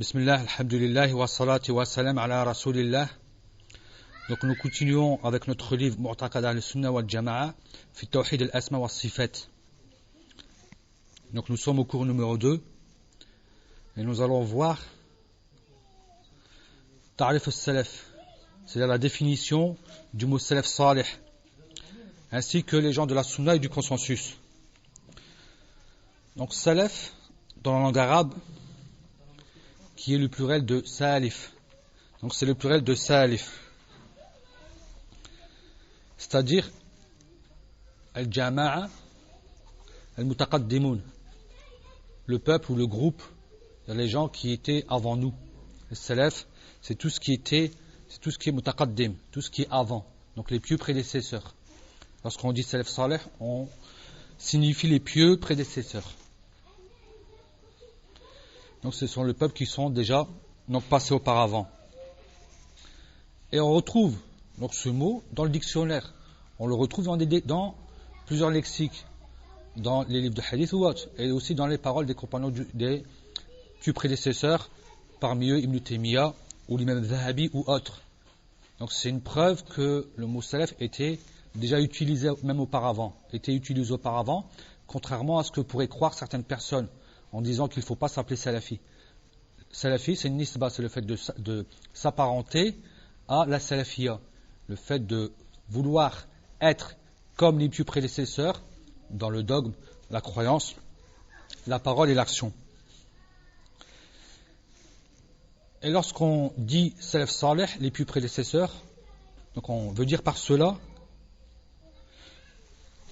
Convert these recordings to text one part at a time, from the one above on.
Bismillah, alhamdulillah, wa salatu wa salam ala rasulillah. Donc nous continuons avec notre livre Mu'taqad al-Sunnah wal Jama'a fi Tawhid al-Asma wa Sifat. Donc nous sommes au cours numéro 2 et nous allons voir Ta'rif al-Salaf, c'est-à-dire la définition du mot Salaf Salih, ainsi que les gens de la Sunna et du consensus. Donc Salaf, dans la langue arabe, qui est le pluriel de Salif. Donc c'est le pluriel de Salif. C'est-à-dire Al-Jama'a, Al-Mutaqaddimun, le peuple ou le groupe, les gens qui étaient avant nous. Le Salaf, c'est tout ce qui est Mutaqaddim, tout ce qui est avant, donc les pieux prédécesseurs. Lorsqu'on dit Salaf Salih, on signifie les pieux prédécesseurs. Donc ce sont les peuples qui sont déjà passés auparavant. Et on retrouve donc ce mot dans le dictionnaire. On le retrouve dans plusieurs lexiques, dans les livres de hadith ou autres, et aussi dans les paroles des compagnons des pieux prédécesseurs, parmi eux Ibn Taymiyyah ou l'imam Zahabi ou autres. Donc c'est une preuve que le mot salaf était déjà utilisé même auparavant, contrairement à ce que pourraient croire certaines personnes en disant qu'il ne faut pas s'appeler salafi. Salafi, c'est une nisba, c'est le fait de s'apparenter à la salafiyya, le fait de vouloir être comme les pieux prédécesseurs dans le dogme, la croyance, la parole et l'action. Et lorsqu'on dit salaf salih, les pieux prédécesseurs, donc on veut dire par cela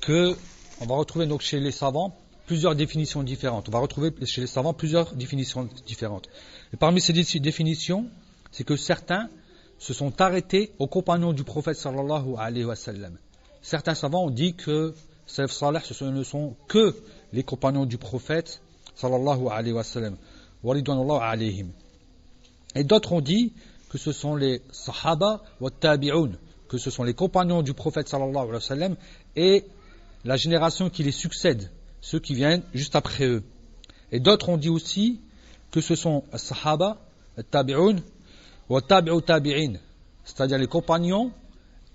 que on va retrouver donc chez les savants plusieurs définitions différentes. On va retrouver chez les savants plusieurs définitions différentes. Et parmi ces définitions, c'est que certains se sont arrêtés aux compagnons du prophète sallallahu alayhi wa sallam. Certains savants ont dit que salaf salih, ce ne sont que les compagnons du prophète sallallahu alayhi wa sallam. Wa ridwanullahu alayhim. Et d'autres ont dit que ce sont les sahaba wa tabi'un, que ce sont les compagnons du prophète sallallahu alayhi wa sallam et la génération qui les succède, ceux qui viennent juste après eux. Et d'autres ont dit aussi que ce sont les sahaba, les tabi'un, wa tabi'u tabi'in, c'est-à-dire les compagnons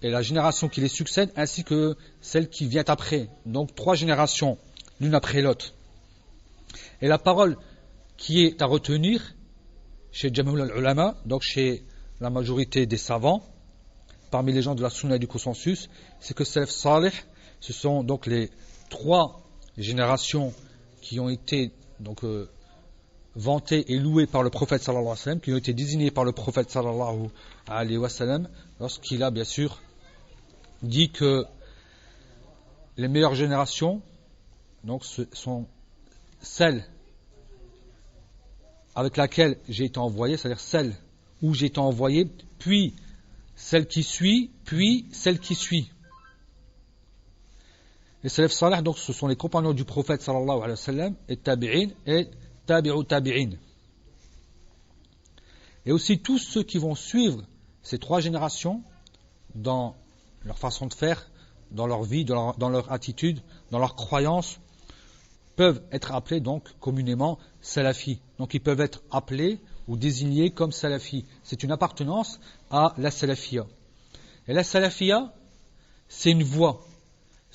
et la génération qui les succède, ainsi que celle qui vient après. Donc 3 générations, l'une après l'autre. Et la parole qui est à retenir chez Jamhul al-Ulama, donc chez la majorité des savants, parmi les gens de la Sunna et du consensus, c'est que Salaf Salih, ce sont donc les 3 générations qui ont été donc vantées et louées par le prophète sallallahu alayhi wa sallam, qui ont été désignées par le prophète sallallahu alayhi wa sallam, lorsqu'il a bien sûr dit que les meilleures générations donc ce sont celles avec laquelle j'ai été envoyé, c'est-à-dire celle où j'ai été envoyé, puis celle qui suit, puis celle qui suit. Les salaf salih, donc, ce sont les compagnons du prophète sallallahu alayhi wa sallam, et tabi'in, et tabi'u tabi'in. Et aussi tous ceux qui vont suivre ces 3 générations dans leur façon de faire, dans leur vie, dans leur attitude, dans leur croyance, peuvent être appelés donc communément salafis. Donc ils peuvent être appelés ou désignés comme salafis. C'est une appartenance à la salafiyya. Et la salafiyya, c'est une voie.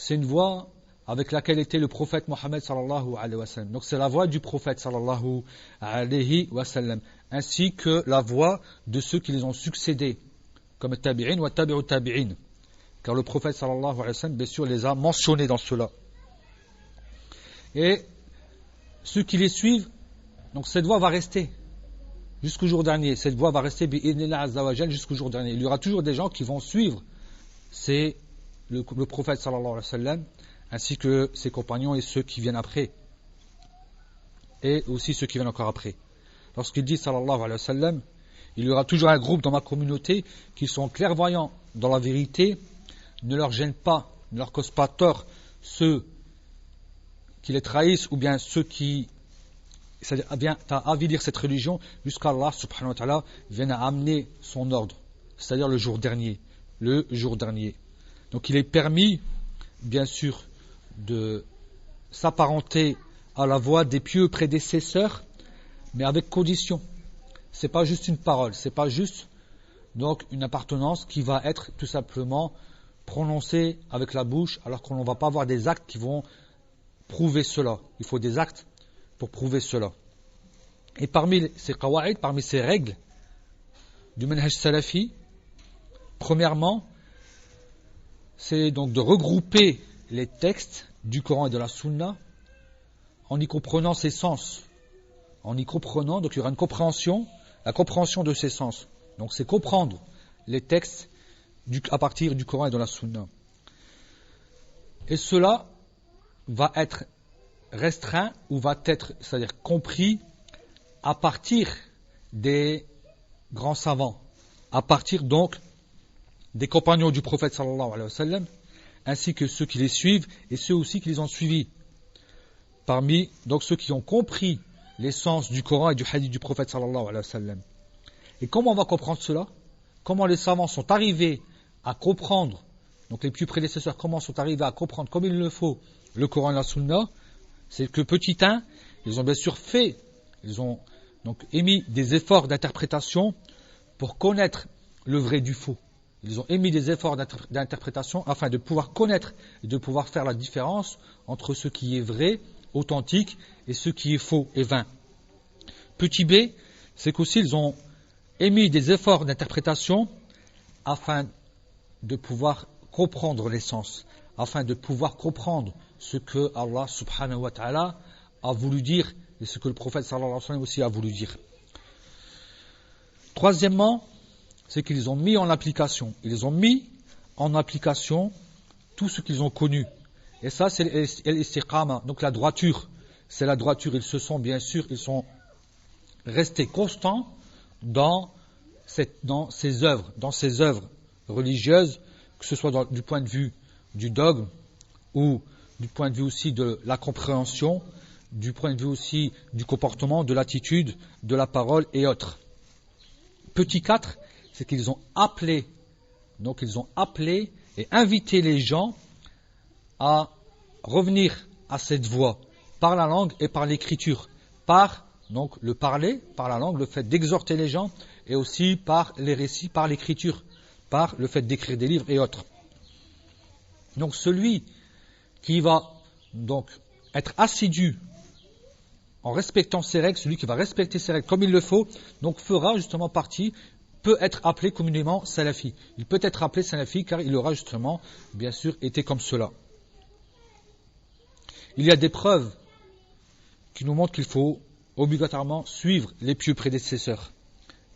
C'est une voie avec laquelle était le prophète Mohammed sallallahu alayhi wa sallam. Donc c'est la voie du prophète sallallahu alayhi wa sallam, ainsi que la voie de ceux qui les ont succédés, comme tabi'in ou tabi'u tabi'in. Car le prophète sallallahu alayhi wa sallam, bien sûr, les a mentionnés dans cela. Et ceux qui les suivent, donc cette voie va rester jusqu'au jour dernier. Cette voie va rester bi'idhnillah azza wa jal jusqu'au jour dernier. Il y aura toujours des gens qui vont suivre le prophète sallallahu alayhi wa sallam, ainsi que ses compagnons et ceux qui viennent après, et aussi ceux qui viennent encore après. Lorsqu'il dit sallallahu alayhi wa sallam, il y aura toujours un groupe dans ma communauté qui sont clairvoyants dans la vérité, ne leur gênent pas, ne leur causent pas tort ceux qui les trahissent ou bien ceux qui avilir cette religion, jusqu'à Allah subhanahu wa ta'ala vienne à amener son ordre, c'est-à-dire le jour dernier. Donc il est permis, bien sûr, de s'apparenter à la voie des pieux prédécesseurs, mais avec condition. c'est pas juste une parole, c'est pas juste donc une appartenance qui va être tout simplement prononcée avec la bouche, alors qu'on ne va pas avoir des actes qui vont prouver cela. Il faut des actes pour prouver cela. Et parmi ces qawa'id, parmi ces règles du manhaj salafi, premièrement, c'est donc de regrouper les textes du Coran et de la Sunna en y comprenant ses sens. En y comprenant, donc il y aura une compréhension, la compréhension de ses sens. Donc c'est comprendre les textes à partir du Coran et de la Sunna. Et cela va être restreint ou va être, c'est-à-dire compris à partir des grands savants, à partir donc des compagnons du prophète sallallahu alayhi wa sallam, ainsi que ceux qui les suivent et ceux aussi qui les ont suivis. Parmi donc ceux qui ont compris l'essence du Coran et du hadith du prophète sallallahu alayhi wa sallam. Et comment on va comprendre cela? Comment les savants sont arrivés à comprendre, donc les plus prédécesseurs, comment sont arrivés à comprendre comme il le faut le Coran et la Sunna? C'est que petit un, ils ont bien sûr fait, ils ont donc émis des efforts d'interprétation pour connaître le vrai du faux. Ils ont émis des efforts d'interprétation afin de pouvoir connaître et de pouvoir faire la différence entre ce qui est vrai, authentique, et ce qui est faux et vain. Petit b, c'est qu'aussi ils ont émis des efforts d'interprétation afin de pouvoir comprendre l'essence, afin de pouvoir comprendre ce que Allah subhanahu wa ta'ala a voulu dire et ce que le prophète sallallahu alayhi wa sallam aussi a voulu dire. Troisièmement, c'est qu'ils ont mis en application. Ils ont mis en application tout ce qu'ils ont connu. Et ça, c'est l'istiqama, donc la droiture. C'est la droiture. Ils se sont, bien sûr, ils sont restés constants dans ces œuvres religieuses, que ce soit du point de vue du dogme ou du point de vue aussi de la compréhension, du point de vue aussi du comportement, de l'attitude, de la parole et autres. Petit 4, c'est qu'ils ont appelé et invité les gens à revenir à cette voie par la langue et par l'écriture, par donc le parler, par la langue, le fait d'exhorter les gens, et aussi par les récits, par l'écriture, par le fait d'écrire des livres et autres. Donc celui qui va donc être assidu en respectant ces règles, celui qui va respecter ces règles comme il le faut, donc fera justement partie, peut être appelé communément salafi. Il peut être appelé salafi car il aura justement, bien sûr, été comme cela. Il y a des preuves qui nous montrent qu'il faut obligatoirement suivre les pieux prédécesseurs,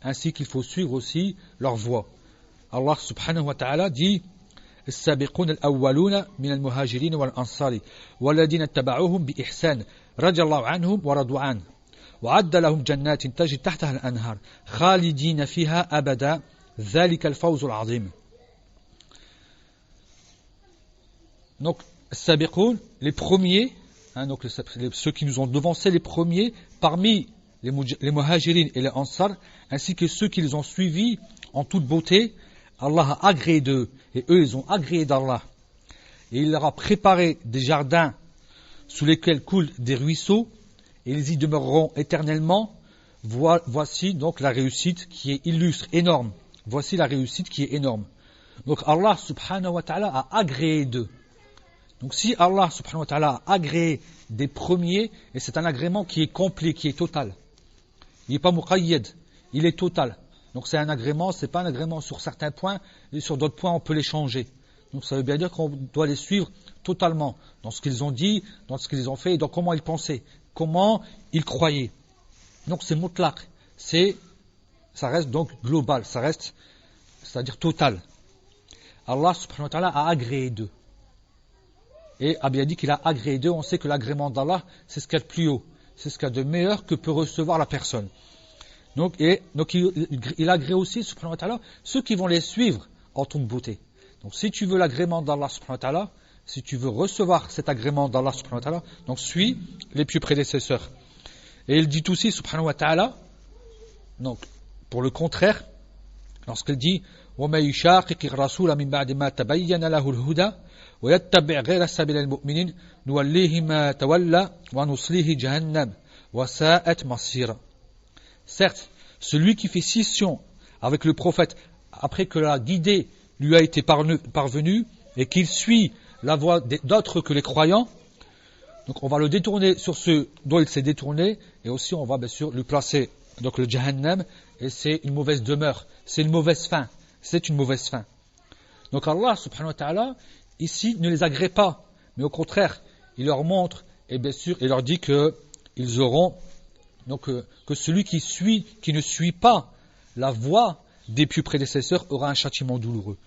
ainsi qu'il faut suivre aussi leur voie. Allah subhanahu wa ta'ala dit السابقون الأولون من المهاجرين والأنصار والذين اتبعوهم بإحسان رضي الله عنهم ورضوا عنه وعد لهم جنات تجري تحتها الأنهار خالدين فيها أبدا ذلك الفوز العظيم. Donc السابقون, les premiers, donc ceux qui nous ont devancés, les premiers parmi les muhajirin et les ansar, ainsi que ceux qui les ont suivis en toute beauté, Allah a agréé d'eux, et eux ils ont agréé d'Allah. Et il leur a préparé des jardins sous lesquels coulent des ruisseaux, et ils y demeureront éternellement. Voici donc la réussite qui est illustre, énorme. Voici la réussite qui est énorme. Donc Allah subhanahu wa ta'ala a agréé d'eux. Donc si Allah subhanahu wa ta'ala a agréé des premiers, et c'est un agrément qui est complet, qui est total. Il n'est pas muqayyad, il est total. Donc c'est un agrément, c'est pas un agrément sur certains points, et sur d'autres points on peut les changer. Donc ça veut bien dire qu'on doit les suivre totalement, dans ce qu'ils ont dit, dans ce qu'ils ont fait, et dans comment ils pensaient, comment ils croyaient. Donc c'est mutlaq, ça reste donc global, ça reste, c'est-à-dire total. Allah subhanahu wa ta'ala a agréé d'eux. Et a bien dit qu'il a agréé d'eux, on sait que l'agrément d'Allah, c'est ce qu'il y a de plus haut, c'est ce qu'il y a de meilleur que peut recevoir la personne. Donc il agrée aussi, subhanahu wa ta'ala, ceux qui vont les suivre en toute beauté. Donc si tu veux l'agrément d'Allah, subhanahu wa ta'ala, si tu veux recevoir cet agrément d'Allah, subhanahu wa ta'ala, donc suis les plus prédécesseurs. Et il dit aussi, subhanahu wa ta'ala, donc pour le contraire, lorsqu'il dit وَمَا يُشَاقِقِ الرَّسُولَ مِنْ بَعْدِ مَا تَبَيَّنَ لَهُ الْهُدَى وَيَتَّبِعْ غَيْرَ سَبِيلِ الْمُؤْمِنِينَ نُوَلِّهِ مَا تَوَلَّى وَنُصْلِهِ جَهَنَّمَ وَسَاءَتْ مَصِيرًا. Certes, celui qui fait scission avec le prophète après que la guidée lui a été parvenue et qu'il suit la voie d'autres que les croyants, donc on va le détourner sur ce dont il s'est détourné, et aussi on va bien sûr lui placer donc le Jahannam, et c'est une mauvaise demeure, c'est une mauvaise fin, c'est une mauvaise fin. Donc Allah subhanahu wa ta'ala ici ne les agrée pas, mais au contraire il leur montre, et bien sûr il leur dit que ils auront donc que celui qui ne suit pas la voie des pieux prédécesseurs aura un châtiment douloureux,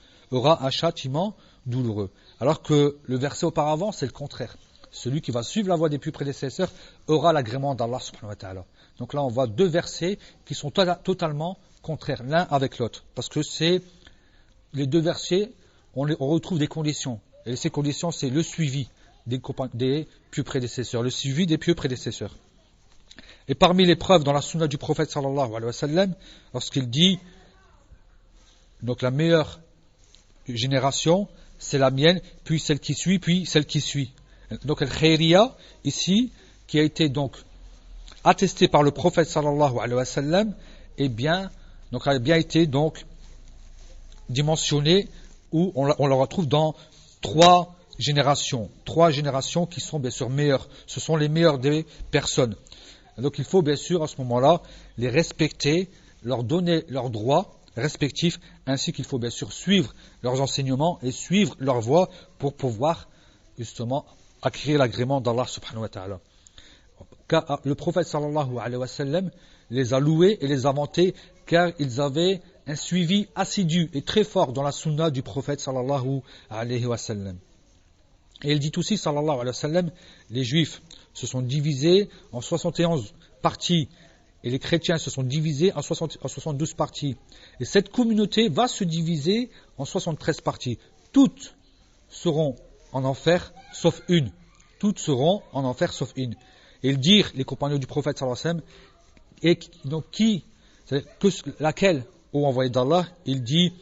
alors que le verset auparavant c'est le contraire. Celui qui va suivre la voie des pieux prédécesseurs aura l'agrément d'Allah subhanahu wa ta'ala. Donc là on voit deux versets qui sont totalement contraires l'un avec l'autre, parce que c'est les deux versets on retrouve des conditions, et ces conditions c'est le suivi des pieux prédécesseurs, le suivi des pieux prédécesseurs. Et parmi les preuves dans la sunna du prophète sallallahu alayhi wa sallam, lorsqu'il dit donc la meilleure génération c'est la mienne, puis celle qui suit, puis celle qui suit. Donc al-khayriya ici qui a été donc attesté par le prophète sallallahu alayhi wa sallam, donc a bien été donc dimensionné, où on le retrouve dans trois générations qui sont bien sûr meilleures. Ce sont les meilleures des personnes. Donc il faut bien sûr à ce moment-là les respecter, leur donner leurs droits respectifs, ainsi qu'il faut bien sûr suivre leurs enseignements et suivre leur voie pour pouvoir justement acquérir l'agrément d'Allah subhanahu wa ta'ala. Car le prophète sallallahu alayhi wa sallam les a loués et les a vantés car ils avaient un suivi assidu et très fort dans la sunna du prophète sallallahu alayhi wa sallam. Et il dit aussi sallallahu alayhi wa sallam, les juifs se sont divisés en 71 parties et les chrétiens se sont divisés en 72 parties. Et cette communauté va se diviser en 73 parties. Toutes seront en enfer sauf une. Toutes seront en enfer sauf une. Et ils dirent, les compagnons du prophète sallallahu alayhi wa sallam, et donc laquelle, ô envoyé d'Allah, il dit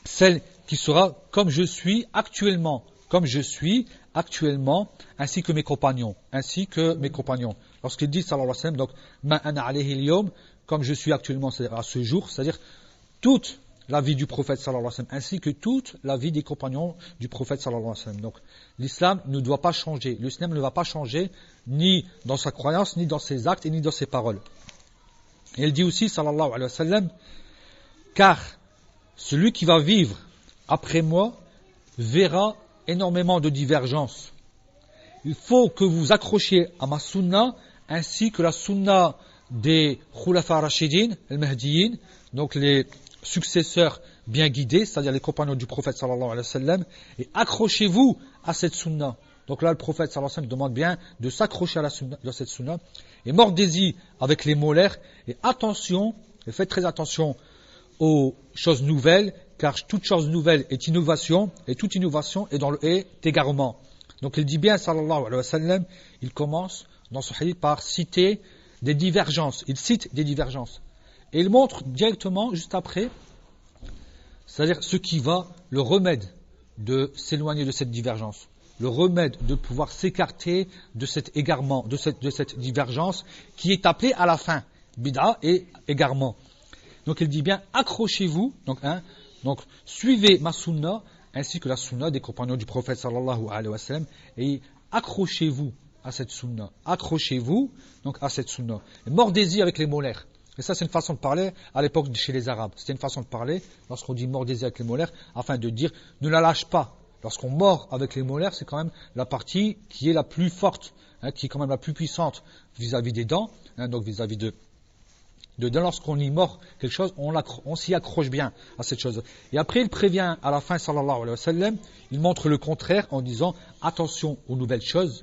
celle qui sera comme je suis actuellement, ainsi que mes compagnons. Lorsqu'il dit sallallahu alayhi wa sallam, donc ma ana alayhi al-yawm, comme je suis actuellement, c'est-à-dire à ce jour, c'est-à-dire toute la vie du prophète sallallahu alayhi wa sallam, ainsi que toute la vie des compagnons du prophète sallallahu alayhi wa sallam. Donc l'islam ne doit pas changer. L'islam ne va pas changer ni dans sa croyance, ni dans ses actes, et ni dans ses paroles. Et il dit aussi sallallahu alayhi wa sallam, car celui qui va vivre après moi verra énormément de divergences. Il faut que vous accrochiez à ma sunna ainsi que la sunna des khulafa rashidin, al-mahdiyin, donc les successeurs bien guidés, c'est-à-dire les compagnons du prophète sallallahu alayhi wa sallam, et accrochez-vous à cette sunna. Donc là le prophète sallallahu alayhi wa sallam demande bien de s'accrocher à cette sunna, et mordez-y avec les molaires, et attention, et faites très attention aux choses nouvelles, car toute chose nouvelle est innovation, et toute innovation est égarement. Donc il dit bien sallallahu alayhi wa sallam, il commence dans ce hadith par citer des divergences, il cite des divergences. Et il montre directement, juste après, c'est-à-dire ce qui va, le remède de s'éloigner de cette divergence, le remède de pouvoir s'écarter de cet égarement, de cette divergence qui est appelée à la fin, bid'a et égarement. Donc il dit bien, accrochez-vous, donc suivez ma sunna, ainsi que la sunna des compagnons du prophète sallallahu alayhi wa sallam, et accrochez-vous à cette sunna, et mordez-y avec les molaires. Et ça c'est une façon de parler à l'époque chez les Arabes, c'était une façon de parler lorsqu'on dit mordez-y avec les molaires, afin de dire ne la lâche pas. Lorsqu'on mord avec les molaires, c'est quand même la partie qui est la plus forte, qui est quand même la plus puissante vis-à-vis des dents, donc vis-à-vis de lorsqu'on y mord quelque chose, on s'y accroche bien à cette chose. Et après, il prévient à la fin, sallallahu alayhi wa sallam, il montre le contraire en disant attention aux nouvelles choses.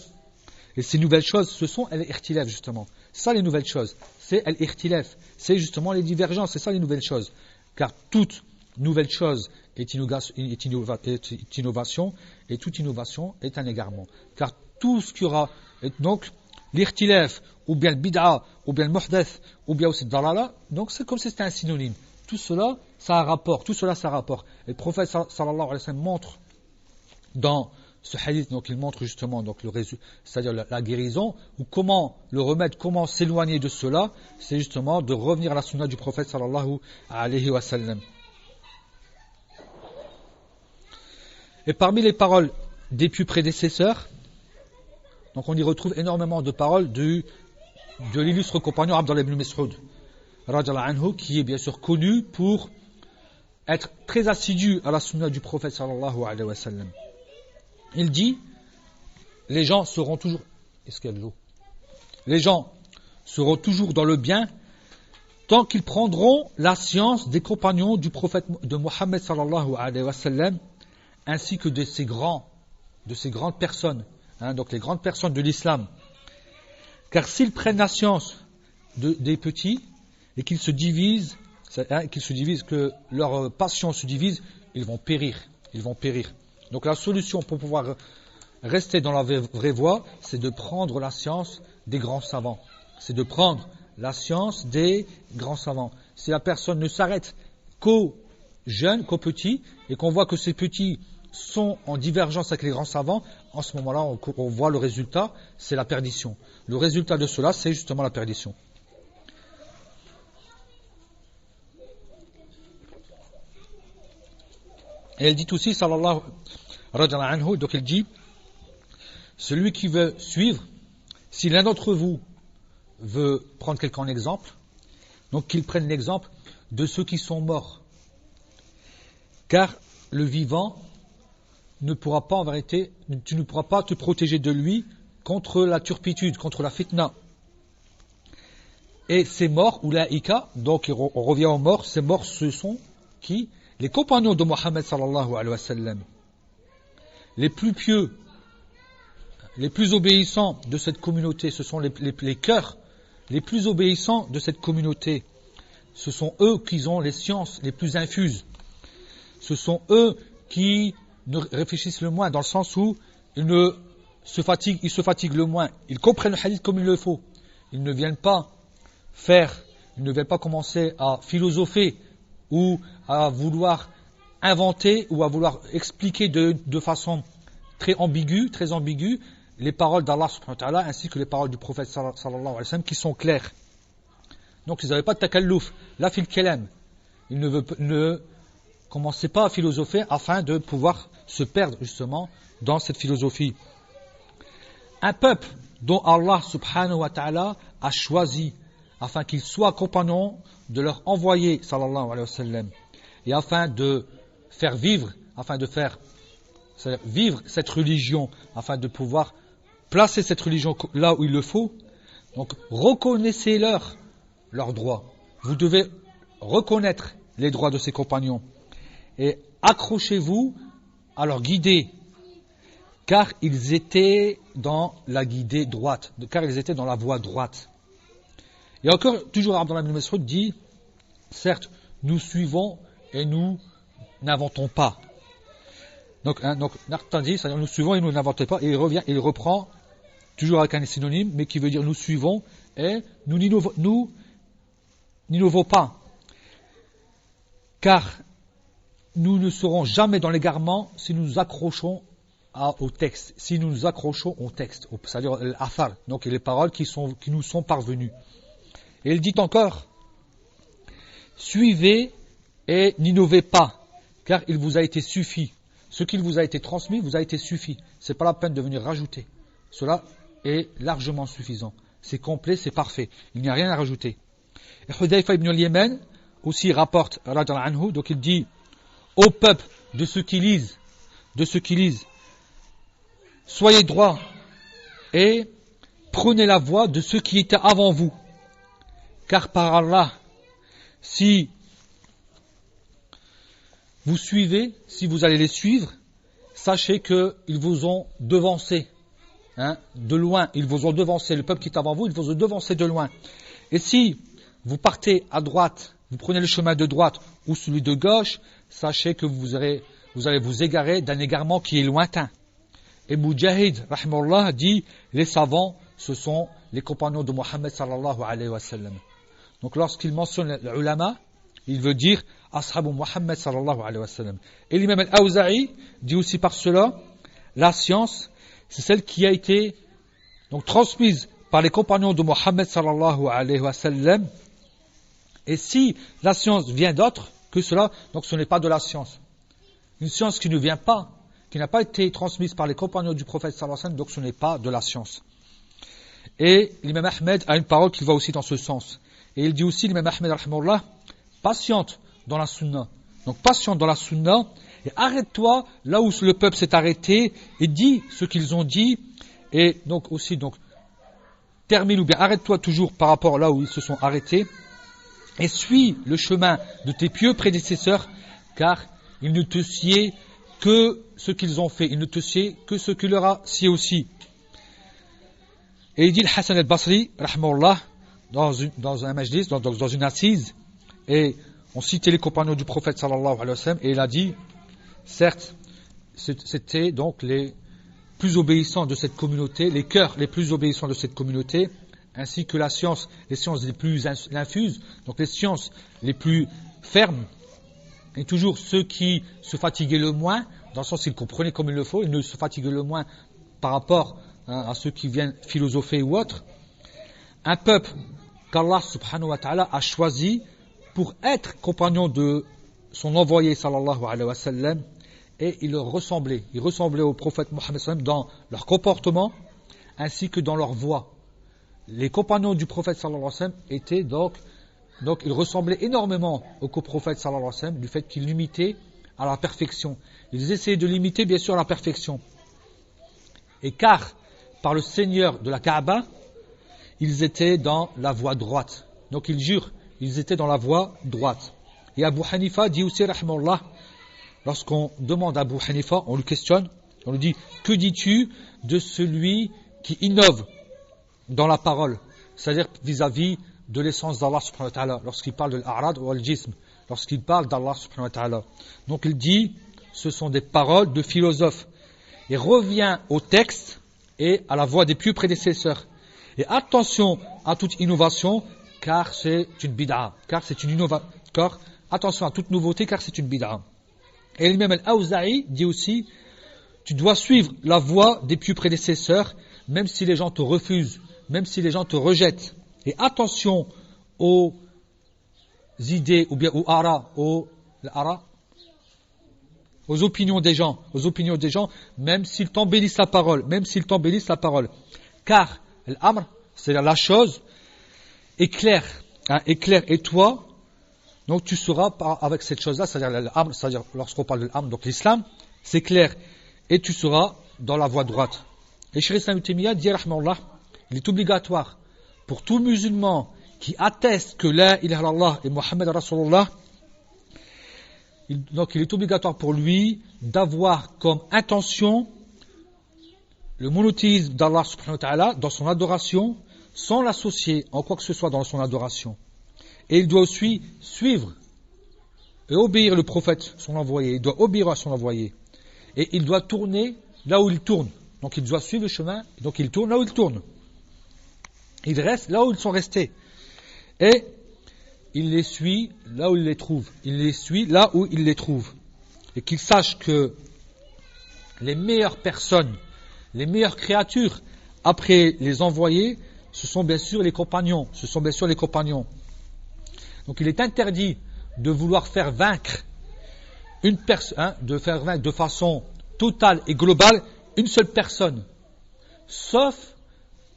Et ces nouvelles choses, ce sont al-ikhtilaf justement. C'est ça les nouvelles choses. C'est al-ikhtilaf. C'est justement les divergences. C'est ça les nouvelles choses. Car toute nouvelle chose est innovation, et toute innovation est un égarement. Car tout ce qu'il y aura, donc l'ikhtilaf, ou bien le bid'a, ou bien le muhdath, ou bien aussi le dalala, donc c'est comme si c'était un synonyme. Tout cela, ça a rapport. Et le prophète sallallahu alayhi wa sallam montre dans ce hadith, donc il montre justement donc c'est-à-dire la guérison, ou comment le remède, comment s'éloigner de cela, c'est justement de revenir à la sunna du prophète sallallahu alayhi wa sallam. Et parmi les paroles des pieux prédécesseurs, donc on y retrouve énormément de paroles de l'illustre compagnon Abdallah ibn Mas'ud, radiyallahu anhu, qui est bien sûr connu pour être très assidu à la sunna du prophète sallallahu alayhi wa sallam. Il dit, les gens seront toujours, est-ce qu'il y a de l'eau? Les gens seront toujours dans le bien tant qu'ils prendront la science des compagnons du prophète de Mohammed sallallahu alayhi wa sallam, ainsi que de ces grandes personnes, donc les grandes personnes de l'islam. Car s'ils prennent la science des petits et qu'ils se divisent, que leur passion se divise, ils vont périr. Donc la solution pour pouvoir rester dans la vraie voie, c'est de prendre la science des grands savants. Si la personne ne s'arrête qu'aux jeunes, qu'aux petits, et qu'on voit que ces petits sont en divergence avec les grands savants, en ce moment-là, on voit le résultat, c'est la perdition. Le résultat de cela, c'est justement la perdition. Et elle dit aussi, sallallahu radiyallahu anhu, donc elle dit, celui qui veut suivre, si l'un d'entre vous veut prendre quelqu'un en exemple, donc qu'il prenne l'exemple de ceux qui sont morts. Car le vivant ne pourra pas, en vérité, tu ne pourras pas te protéger de lui contre la turpitude, contre la fitna. Et ces morts, ou laïka, donc on revient aux morts, ces morts ce sont qui? Les compagnons de Mohammed sallallahu alayhi wa sallam, les plus pieux, les plus obéissants de cette communauté, ce sont les cœurs les plus obéissants de cette communauté. Ce sont eux qui ont les sciences les plus infuses. Ce sont eux qui ne réfléchissent le moins, dans le sens où ils se fatiguent le moins. Ils comprennent le hadith comme il le faut. Ils ne viennent pas commencer à philosopher ou à vouloir inventer ou à vouloir expliquer de façon très ambiguë les paroles d'Allah subhanahu wa ta'ala ainsi que les paroles du prophète sallallahu alayhi wa sallam qui sont claires. Donc ils n'avaient pas de takalluf, la fil kalam. Ils ne commençaient pas à philosopher afin de pouvoir se perdre justement dans cette philosophie. Un peuple dont Allah subhanahu wa ta'ala a choisi afin qu'ils soient compagnons de leur envoyé sallallahu alayhi wa sallam et afin de faire vivre cette religion, afin de pouvoir placer cette religion là où il le faut. Donc reconnaissez leurs droits. Vous devez reconnaître les droits de ces compagnons et accrochez-vous à leur guidée, car ils étaient dans la guidée droite, car ils étaient dans la voie droite. Et encore, toujours Abdallah ibn Mas'ud dit, certes, nous suivons et nous n'inventons pas. Donc Nartandi, c'est-à-dire nous suivons et nous n'inventons pas, et il reprend, toujours avec un synonyme, mais qui veut dire nous suivons et nous n'innovons pas. Car nous ne serons jamais dans l'égarement si nous nous accrochons au texte, c'est-à-dire l'afar, donc les paroles qui nous sont parvenues. Et il dit encore, suivez et n'innovez pas, car il vous a été suffi. Ce qu'il vous a été transmis vous a été suffi. Ce n'est pas la peine de venir rajouter. Cela est largement suffisant. C'est complet, c'est parfait. Il n'y a rien à rajouter. Et Hudayfa ibn al-Yemen aussi rapporte, donc il dit, ô peuple de ceux qui lisent, soyez droits et prenez la voie de ceux qui étaient avant vous. Car par Allah, si vous suivez, si vous allez les suivre, sachez qu'ils vous ont devancé, de loin. Ils vous ont devancé, le peuple qui est avant vous, ils vous ont devancé de loin. Et si vous partez à droite, vous prenez le chemin de droite ou celui de gauche, sachez que vous allez vous égarer d'un égarement qui est lointain. Et Mujahid, rahimahullah, dit, les savants, ce sont les compagnons de Mohammed sallallahu alayhi wa sallam. Donc lorsqu'il mentionne l'ulama, il veut dire Ashabu Muhammad sallallahu alayhi wa sallam. Et l'imam al-Awza'i dit aussi par cela la science, c'est celle qui a été donc transmise par les compagnons de Mohammed sallallahu alayhi wa sallam. Et si la science vient d'autre que cela, donc ce n'est pas de la science. Une science qui ne vient pas, qui n'a pas été transmise par les compagnons du prophète sallallahu alayhi wa sallam, donc ce n'est pas de la science. Et l'imam Ahmed a une parole qui va aussi dans ce sens. Et il dit aussi, l'imam Ahmed rahimahullah, patiente dans la sunna. Donc patiente dans la sunna, et arrête-toi là où le peuple s'est arrêté, et dis ce qu'ils ont dit, et donc aussi, termine ou bien arrête-toi toujours par rapport là où ils se sont arrêtés, et suis le chemin de tes pieux prédécesseurs, car ils ne te sied que ce qu'ils ont fait, ils ne te sied que ce qui leur a sied aussi. Et il dit le Hassan al-Basri, rahmahullah, dans un majlis, dans une assise, et on citait les compagnons du prophète sallallahu alayhi wa sallam, et il a dit, certes, c'était donc les plus obéissants de cette communauté, les cœurs les plus obéissants de cette communauté, ainsi que les sciences les plus infuses, donc les sciences les plus fermes, et toujours ceux qui se fatiguaient le moins, dans le sens qu'ils comprenaient comme il le faut, ils ne se fatiguaient le moins par rapport à ceux qui viennent philosopher ou autre. Un peuple qu'Allah subhanahu wa ta'ala a choisi pour être compagnon de son envoyé sallallahu alayhi wa sallam, et ils ressemblaient au prophète Mohammed sallam dans leur comportement ainsi que dans leur voix. Les compagnons du prophète sallallahu alayhi wa sallam étaient donc ils ressemblaient énormément au prophète sallallahu alayhi wa sallam du fait qu'ils l'imitaient à la perfection. Ils essayaient de l'imiter bien sûr à la perfection. Et car par le Seigneur de la Kaaba, ils étaient dans la voie droite. Donc ils jurent, ils étaient dans la voie droite. Et Abu Hanifa dit aussi, rahimahullah, lorsqu'on demande à Abu Hanifa, on lui questionne, on lui dit, que dis-tu de celui qui innove dans la parole, c'est-à-dire vis-à-vis de l'essence d'Allah subhanahu wa ta'ala, lorsqu'il parle de l'a'rad ou al-jism, lorsqu'il parle d'Allah subhanahu wa ta'ala. Donc il dit, ce sont des paroles de philosophes. Et revient au texte et à la voix des pieux prédécesseurs. Et attention à toute innovation, car c'est une bid'a, car c'est une innovation. Attention à toute nouveauté, car c'est une bid'a. Et l'imam al-Awza'i dit aussi, tu dois suivre la voie des pieux prédécesseurs, même si les gens te refusent, même si les gens te rejettent. Et attention aux idées, ou bien aux opinions des gens, même s'ils t'embellissent la parole, car l'amr, c'est la chose, est claire, et toi, donc tu seras avec cette chose-là, c'est-à-dire l'amr, c'est-à-dire lorsqu'on parle de l'amr, donc l'islam, c'est clair, et tu seras dans la voie droite. Et Cheikh Islam Ibn Taymiyyah dit, rahimahullah, il est obligatoire pour tout musulman qui atteste que la ilaha illallah et Muhammad Rasulullah, donc il est obligatoire pour lui d'avoir comme intention le monothéisme d'Allah subhanahu wa ta'ala dans son adoration, sans l'associer en quoi que ce soit dans son adoration. Et il doit aussi suivre et obéir le prophète, son envoyé. Il doit obéir à son envoyé. Et il doit tourner là où il tourne. Donc il doit suivre le chemin, donc il tourne là où il tourne. Il reste là où ils sont restés. Et il les suit là où il les trouve. Et qu'il sache que les meilleures personnes, les meilleures créatures, après les envoyés, ce sont bien sûr les compagnons. Donc il est interdit de vouloir faire vaincre une personne, de faire vaincre de façon totale et globale une seule personne, sauf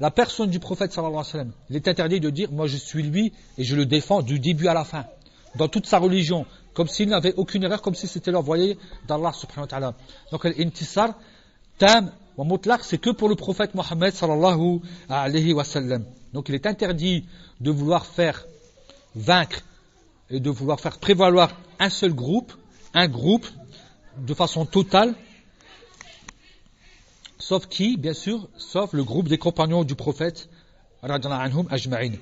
la personne du prophète sallallahu alayhi wa sallam. Il est interdit de dire, moi je suis lui et je le défends du début à la fin, dans toute sa religion, comme s'il n'avait aucune erreur, comme si c'était l'envoyé d'Allah subhanahu wa ta'ala. Donc l'intisar tam wa mutlaq, c'est que pour le prophète Mohammed sallallahu alayhi wa sallam. Donc il est interdit de vouloir faire vaincre et de vouloir faire prévaloir un seul groupe, de façon totale, sauf qui, bien sûr, sauf le groupe des compagnons du prophète, radhiyallahu anhum ajma'in.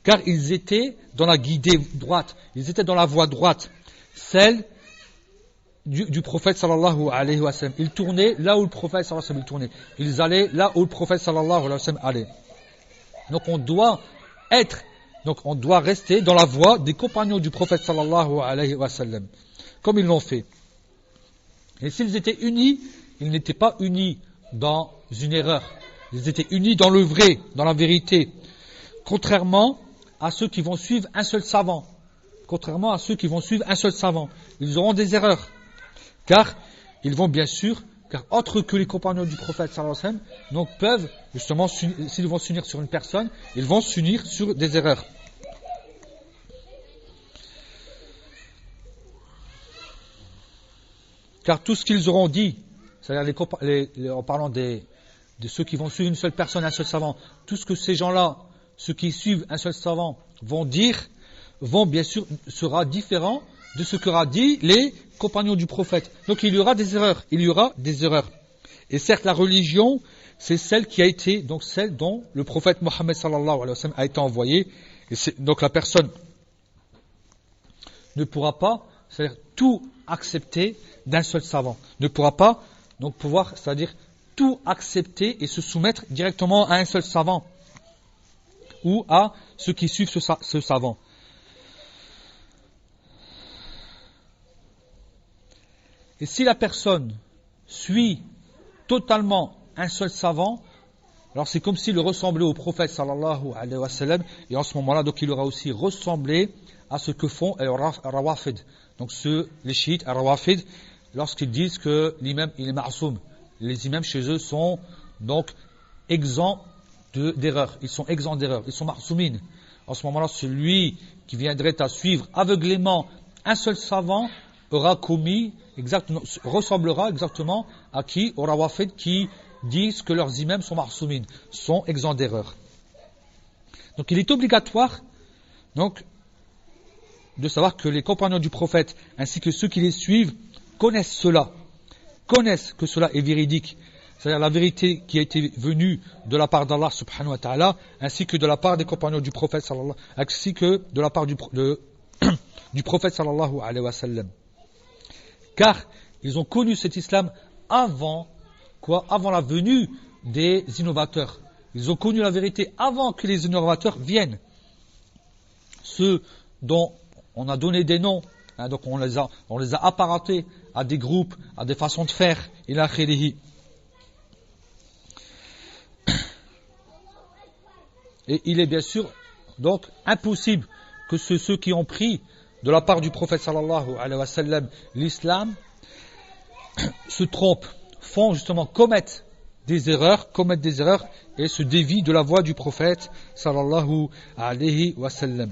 Car ils étaient dans la guidée droite, ils étaient dans la voie droite, celle du prophète sallallahu alayhi wa sallam. Ils tournaient là où le prophète sallallahu alayhi wa sallam tournait. Ils allaient là où le prophète sallallahu alayhi wa sallam allait. Donc on doit rester dans la voie des compagnons du prophète sallallahu alayhi wa sallam, comme ils l'ont fait. Et s'ils étaient unis, ils n'étaient pas unis dans une erreur. Ils étaient unis dans le vrai, dans la vérité. Contrairement à ceux qui vont suivre un seul savant. Contrairement à ceux qui vont suivre un seul savant. Ils auront des erreurs. Car ils vont bien sûr, car autres que les compagnons du prophète sallallahu alayhi wa sallam, donc peuvent, justement, s'ils vont s'unir sur une personne, ils vont s'unir sur des erreurs. Car tout ce qu'ils auront dit, c'est-à-dire en parlant de ceux qui vont suivre une seule personne, un seul savant, tout ce que ces gens-là, ceux qui suivent un seul savant, vont dire, bien sûr, sera différent de ce qu'aura dit les compagnons du prophète. Donc il y aura des erreurs, Et certes, la religion, c'est celle qui a été, donc celle dont le prophète Mohammed sallallahu alayhi wa sallam a été envoyé. Et donc la personne ne pourra pas, c'est-à-dire tout accepter d'un seul savant. Ne pourra pas, donc pouvoir, c'est-à-dire tout accepter et se soumettre directement à un seul savant. Ou à ceux qui suivent ce savant. Et si la personne suit totalement un seul savant, alors c'est comme s'il ressemblait au prophète sallallahu alayhi wa sallam, et en ce moment-là, donc il aura aussi ressemblé à ce que font les rawafid. Donc les chiites, les rawafid, lorsqu'ils disent que l'imam il est ma'soum, les imams chez eux sont donc exempts d'erreur. Ils sont exempts d'erreur, ils sont ma'soumines. En ce moment-là, celui qui viendrait à suivre aveuglément un seul savant aura commis ressemblera exactement à qui? Aux rawafid qui disent que leurs imams sont ma'soumines, sont exempts d'erreur. Donc il est obligatoire donc de savoir que les compagnons du prophète ainsi que ceux qui les suivent connaissent que cela est véridique, c'est-à-dire la vérité qui a été venue de la part d'Allah subhanahu wa ta'ala ainsi que de la part des compagnons du prophète ainsi que de la part du prophète sallallahu alayhi wa sallam. Car ils ont connu cet islam avant la venue des innovateurs. Ils ont connu la vérité avant que les innovateurs viennent. Ceux dont on a donné des noms, donc on les a apparentés à des groupes, à des façons de faire, ila akhirihi. Et il est bien sûr donc impossible que ceux qui ont pris de la part du prophète sallallahu alayhi wa sallam l'islam se trompent, commettent des erreurs et se dévient de la voie du prophète sallallahu alayhi wa sallam.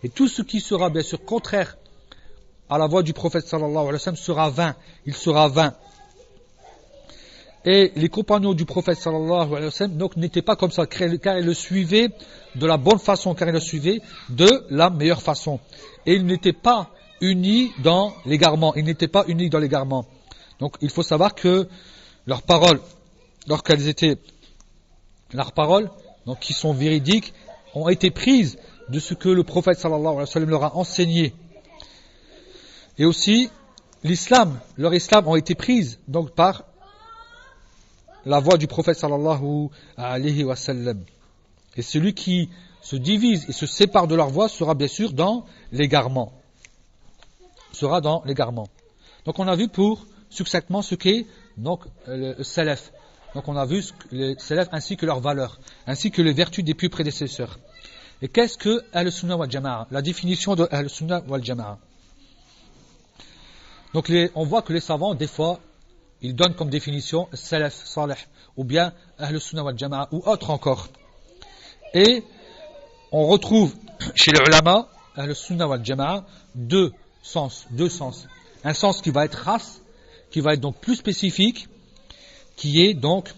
Et tout ce qui sera bien sûr contraire à la voie du prophète sallallahu alayhi wa sallam sera vain, il sera vain. Et les compagnons du prophète sallallahu alayhi wa sallam donc n'étaient pas comme ça, car ils le suivaient de la bonne façon, car ils le suivaient de la meilleure façon. Et ils n'étaient pas unis dans l'égarement. Donc il faut savoir que leurs paroles, donc qui sont véridiques, ont été prises de ce que le prophète sallallahu alayhi wa sallam leur a enseigné. Et aussi, leur islam ont été prises donc par la voie du prophète sallallahu alayhi wa sallam. Et celui qui se divise et se sépare de leur voie sera bien sûr dans l'égarement. Donc on a vu succinctement ce qu'est donc le salaf. Donc on a vu les salaf ainsi que leurs valeurs, ainsi que les vertus des pieux prédécesseurs. Et qu'est-ce que Ahl-Sunnah wal Jama'a? La définition de Ahl-Sunnah wal Jama'a. Donc on voit que les savants, des fois, ils donnent comme définition Salaf Salih, ou bien Ahl-Sunnah wal Jama'a, ou autre encore. Et on retrouve chez les ulama, Ahl-Sunnah wal Jama'a, deux sens. Un sens qui va être khas, qui va être donc plus spécifique, qui est donc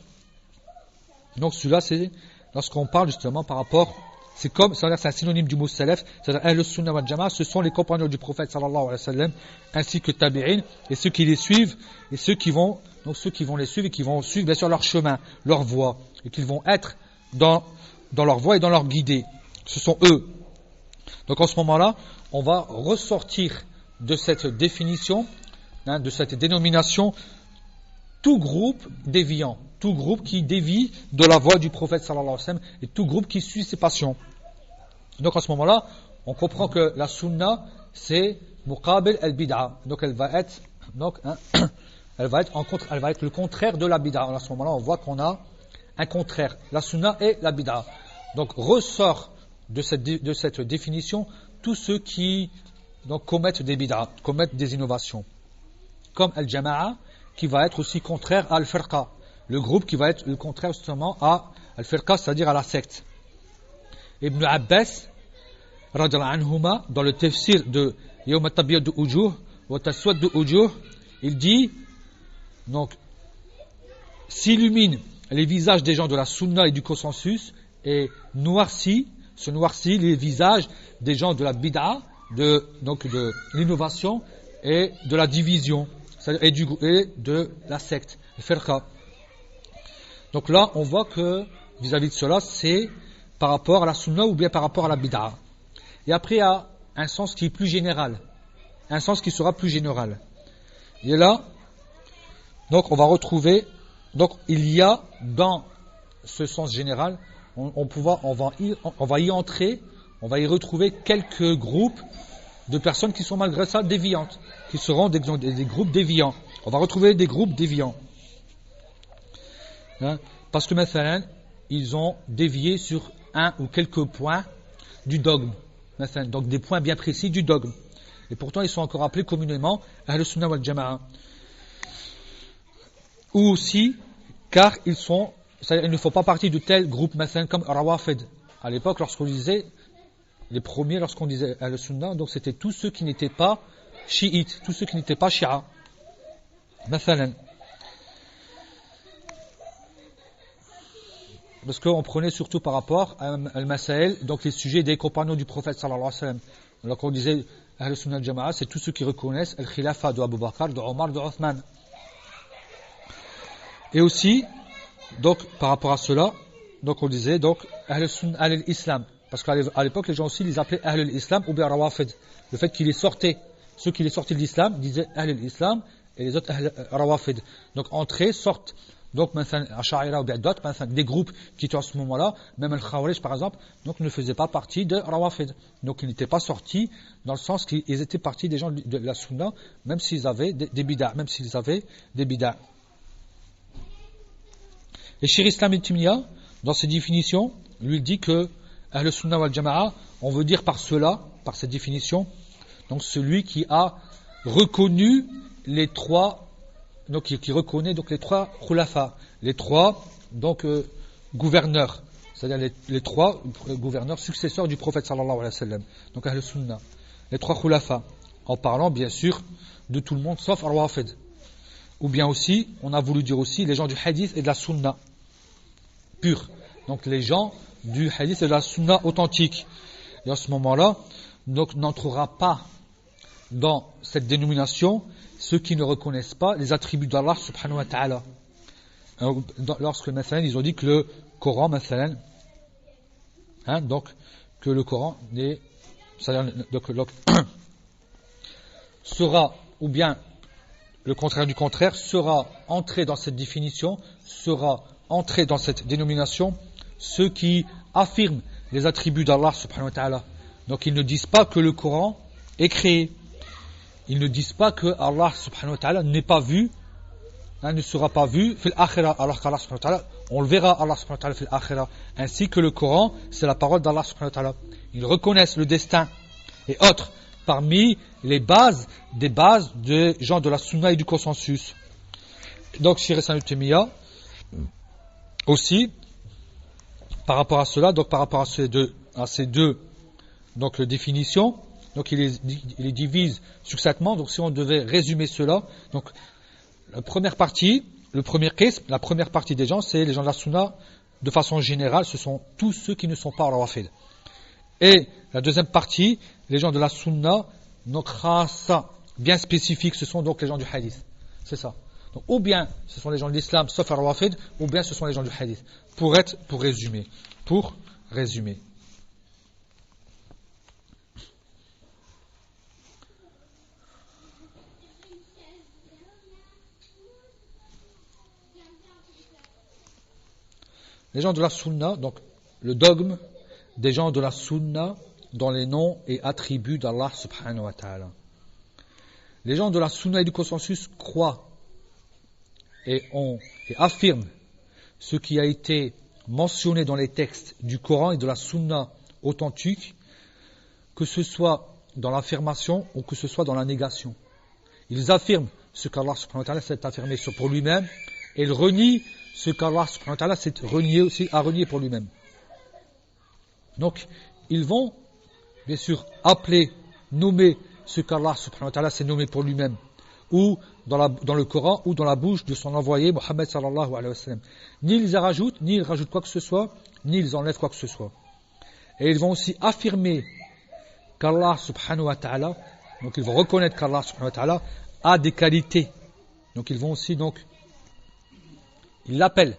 celui-là, c'est lorsqu'on parle justement par rapport, c'est un synonyme du mot salaf, c'est-à-dire Ahl-Sunnah wal Jama'a, ce sont les compagnons du prophète sallallahu alayhi wa sallam, ainsi que tabi'in, et ceux qui les suivent, et ceux qui vont les suivre, et qui vont suivre bien sûr leur chemin, leur voie, et qu'ils vont être dans leur voie et dans leur guidée. Ce sont eux. Donc en ce moment-là, on va ressortir de cette définition, de cette dénomination, tout groupe déviant, tout groupe qui dévie de la voie du prophète sallallahu alayhi wa sallam, et tout groupe qui suit ses passions. Donc à ce moment-là, on comprend que la sunna, c'est muqabil al-bid'a. Donc elle va être elle va être le contraire de la bid'a. À ce moment-là, on voit qu'on a un contraire, la sunna et la bid'a. Donc ressort de cette définition tous ceux qui donc commettent des bid'a, commettent des innovations. Comme al-jama'a, qui va être aussi contraire à al-firqa. Le groupe qui va être le contraire justement à al-firqa, c'est-à-dire à la secte. Ibn Abbas, radiyallahu anhuma, dans le tafsir de Yawm tabyaddu wujuh wa taswaddu wujuh, il dit, donc, s'illumine les visages des gens de la sunna et du consensus et noircit les visages des gens de la bid'a, de l'innovation et de la division, et de la secte, le firqa. Donc là, on voit que vis-à-vis de cela, c'est par rapport à la sunna ou bien par rapport à la bid'a. Et après, il y a un sens qui est plus général, un sens qui sera plus général. Et là, donc on va retrouver, donc il y a dans ce sens général, on va y entrer, on va y retrouver quelques groupes de personnes qui sont malgré ça déviantes, qui seront des groupes déviants. On va retrouver des groupes déviants. Hein, parce que maintenant, ils ont dévié sur un ou quelques points du dogme. Donc des points bien précis du dogme. Et pourtant, ils sont encore appelés communément Ahl Sunnah wal Jama'a. Ou aussi, car ils ne font pas partie de tel groupe, comme Rawafid. À l'époque, lorsqu'on disait Ahl Sunnah, donc c'était tous ceux qui n'étaient pas chiites, tous ceux qui n'étaient pas shi'a. Parce qu'on prenait surtout par rapport à Al-Masail, donc les sujets des compagnons du prophète sallallahu alayhi wa sallam. Donc on disait Ahl Sunnah al-Jama'a, c'est tous ceux qui reconnaissent Al-Khilafa de Abu Bakr, de Omar, de Othman. Et aussi, donc par rapport à cela, donc on disait donc Ahl Sunnah al-Islam. Parce qu'à l'époque, les gens aussi les appelaient Ahl al-Islam ou bien Rawafid. Le fait qu'ils les sortaient, ceux qui les sortaient de l'islam disaient Ahl al-Islam et les autres Ahl Rawafid. Donc entrées, sortent. Donc, Ash'aira ou bien d'autres, des groupes qui étaient à ce moment-là, même Al-Khawarij par exemple, donc ne faisaient pas partie de Rawafid. Donc ils n'étaient pas sortis dans le sens qu'ils étaient partis des gens de la Sunna, même s'ils avaient des bid'a, Et Cheikh Islam Ibn Taymiyyah, dans ses définitions, lui dit que Ahl Sunnah wal Jama'a, on veut dire par cela, par cette définition, donc celui qui a reconnu les trois, donc qui reconnaît donc les trois khulafa, les trois donc gouverneurs, c'est-à-dire les trois gouverneurs successeurs du prophète sallallahu alayhi wa sallam, donc Ahl Sunnah, les trois khulafa, en parlant bien sûr de tout le monde sauf Rawafid. Ou bien aussi, on a voulu dire aussi les gens du hadith et de la sunna pure, donc les gens du hadith et de la sunna authentique. Et à ce moment-là, donc n'entrera pas dans cette dénomination ceux qui ne reconnaissent pas les attributs d'Allah subhanahu wa ta'ala. Lorsque maintenant ils ont dit que le Coran donc que le Coran sera, ou bien le contraire du contraire, sera entré dans cette définition, sera entré dans cette dénomination ceux qui affirment les attributs d'Allah subhanahu wa ta'ala. Donc ils ne disent pas que le Coran est créé. Ils ne disent pas que Allah subhanahu wa ta'ala n'est pas vu, ne sera pas vu fil akhira, alors qu'Allah subhanahu wa ta'ala, on le verra Allah subhanahu wa ta'ala fil akhira, ainsi que le Coran, c'est la parole d'Allah subhanahu wa ta'ala. Ils reconnaissent le destin et autres parmi les bases des bases des gens de la sunna et du consensus. Donc Cheikh Islam Ibn Taymiyyah aussi par rapport à cela, donc par rapport à ces deux donc définitions, donc il les divise succinctement. Donc si on devait résumer cela, donc la première partie des gens, c'est les gens de la sunna de façon générale, ce sont tous ceux qui ne sont pas rawafid. Et la deuxième partie, les gens de la sunna, donc khassa, bien spécifique, ce sont donc les gens du hadith. C'est ça. Donc, ou bien ce sont les gens de l'islam sauf rawafid, ou bien ce sont les gens du hadith. Pour résumer. Les gens de la sunna, donc le dogme des gens de la sunna dans les noms et attributs d'Allah subhanahu wa ta'ala. Les gens de la sunna et du consensus croient et affirme ce qui a été mentionné dans les textes du Coran et de la Sunna authentique, que ce soit dans l'affirmation ou que ce soit dans la négation. Ils affirment ce qu'Allah subhanahu wa ta'ala s'est affirmé pour lui-même, et ils renient ce qu'Allah subhanahu wa ta'ala s'est renié pour lui-même. Donc, ils vont, bien sûr, appeler, nommer ce qu'Allah subhanahu wa ta'ala s'est nommé pour lui-même, ou dans le Coran, ou dans la bouche de son envoyé, Muhammad sallallahu alayhi wa sallam. Ni ils rajoutent quoi que ce soit, ni ils enlèvent quoi que ce soit. Et ils vont aussi affirmer qu'Allah subhanahu wa ta'ala, donc ils vont reconnaître qu'Allah subhanahu wa ta'ala a des qualités. Donc ils vont aussi, ils l'appellent.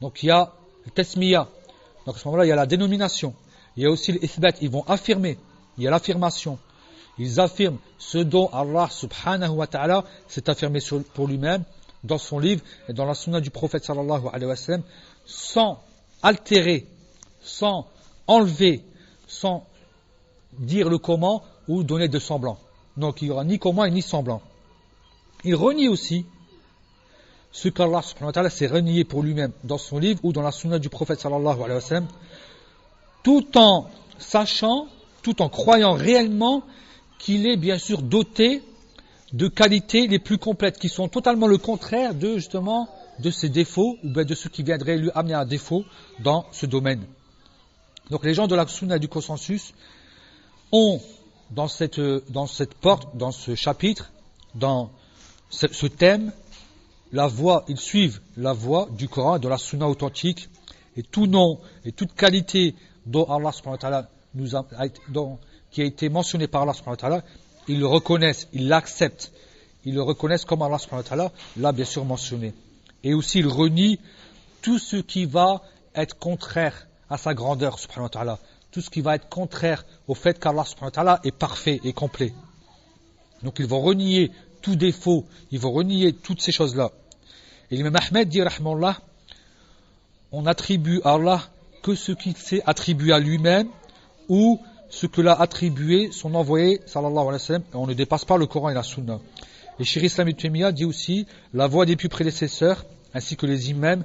Donc il y a le tasmiya. Donc à ce moment-là, il y a la dénomination. Il y a aussi l'ithbat, ils vont affirmer. Il y a l'affirmation. Ils affirment ce dont Allah subhanahu wa ta'ala s'est affirmé pour lui-même dans son livre et dans la sunna du prophète sallallahu alayhi wa sallam, sans altérer, sans enlever, sans dire le comment ou donner de semblant. Donc il n'y aura ni comment et ni semblant. Il renie aussi ce qu'Allah subhanahu wa ta'ala s'est renié pour lui-même dans son livre ou dans la sunna du prophète sallallahu alayhi wa sallam, tout en sachant, tout en croyant réellement qu'il est bien sûr doté de qualités les plus complètes, qui sont totalement le contraire de ses défauts, ou bien de ce qui viendrait lui amener un défaut dans ce domaine. Donc les gens de la sunna du consensus ont dans cette porte, dans ce chapitre, dans ce thème, ils suivent la voie du Coran et de la sunna authentique, et tout nom et toute qualité dont Allah subhanahu wa ta'ala qui a été mentionné par Allah subhanahu wa ta'ala, ils le reconnaissent, ils l'acceptent, ils le reconnaissent comme Allah subhanahu wa ta'ala l'a bien sûr mentionné. Et aussi ils renient tout ce qui va être contraire à sa grandeur subhanahu wa ta'ala, tout ce qui va être contraire au fait qu'Allah subhanahu wa ta'ala est parfait et complet. Donc ils vont renier tout défaut, ils vont renier toutes ces choses-là. Et l'imam Ahmed dit, rahimahullah, on attribue à Allah que ce qu'il s'est attribué à lui-même, ou ce que l'a attribué son envoyé, sallallahu alayhi wa sallam, et on ne dépasse pas le Coran et la Sunna. Et Cheikh Islam Ibn Taymiyyah dit aussi, la voie des plus prédécesseurs, ainsi que les imams,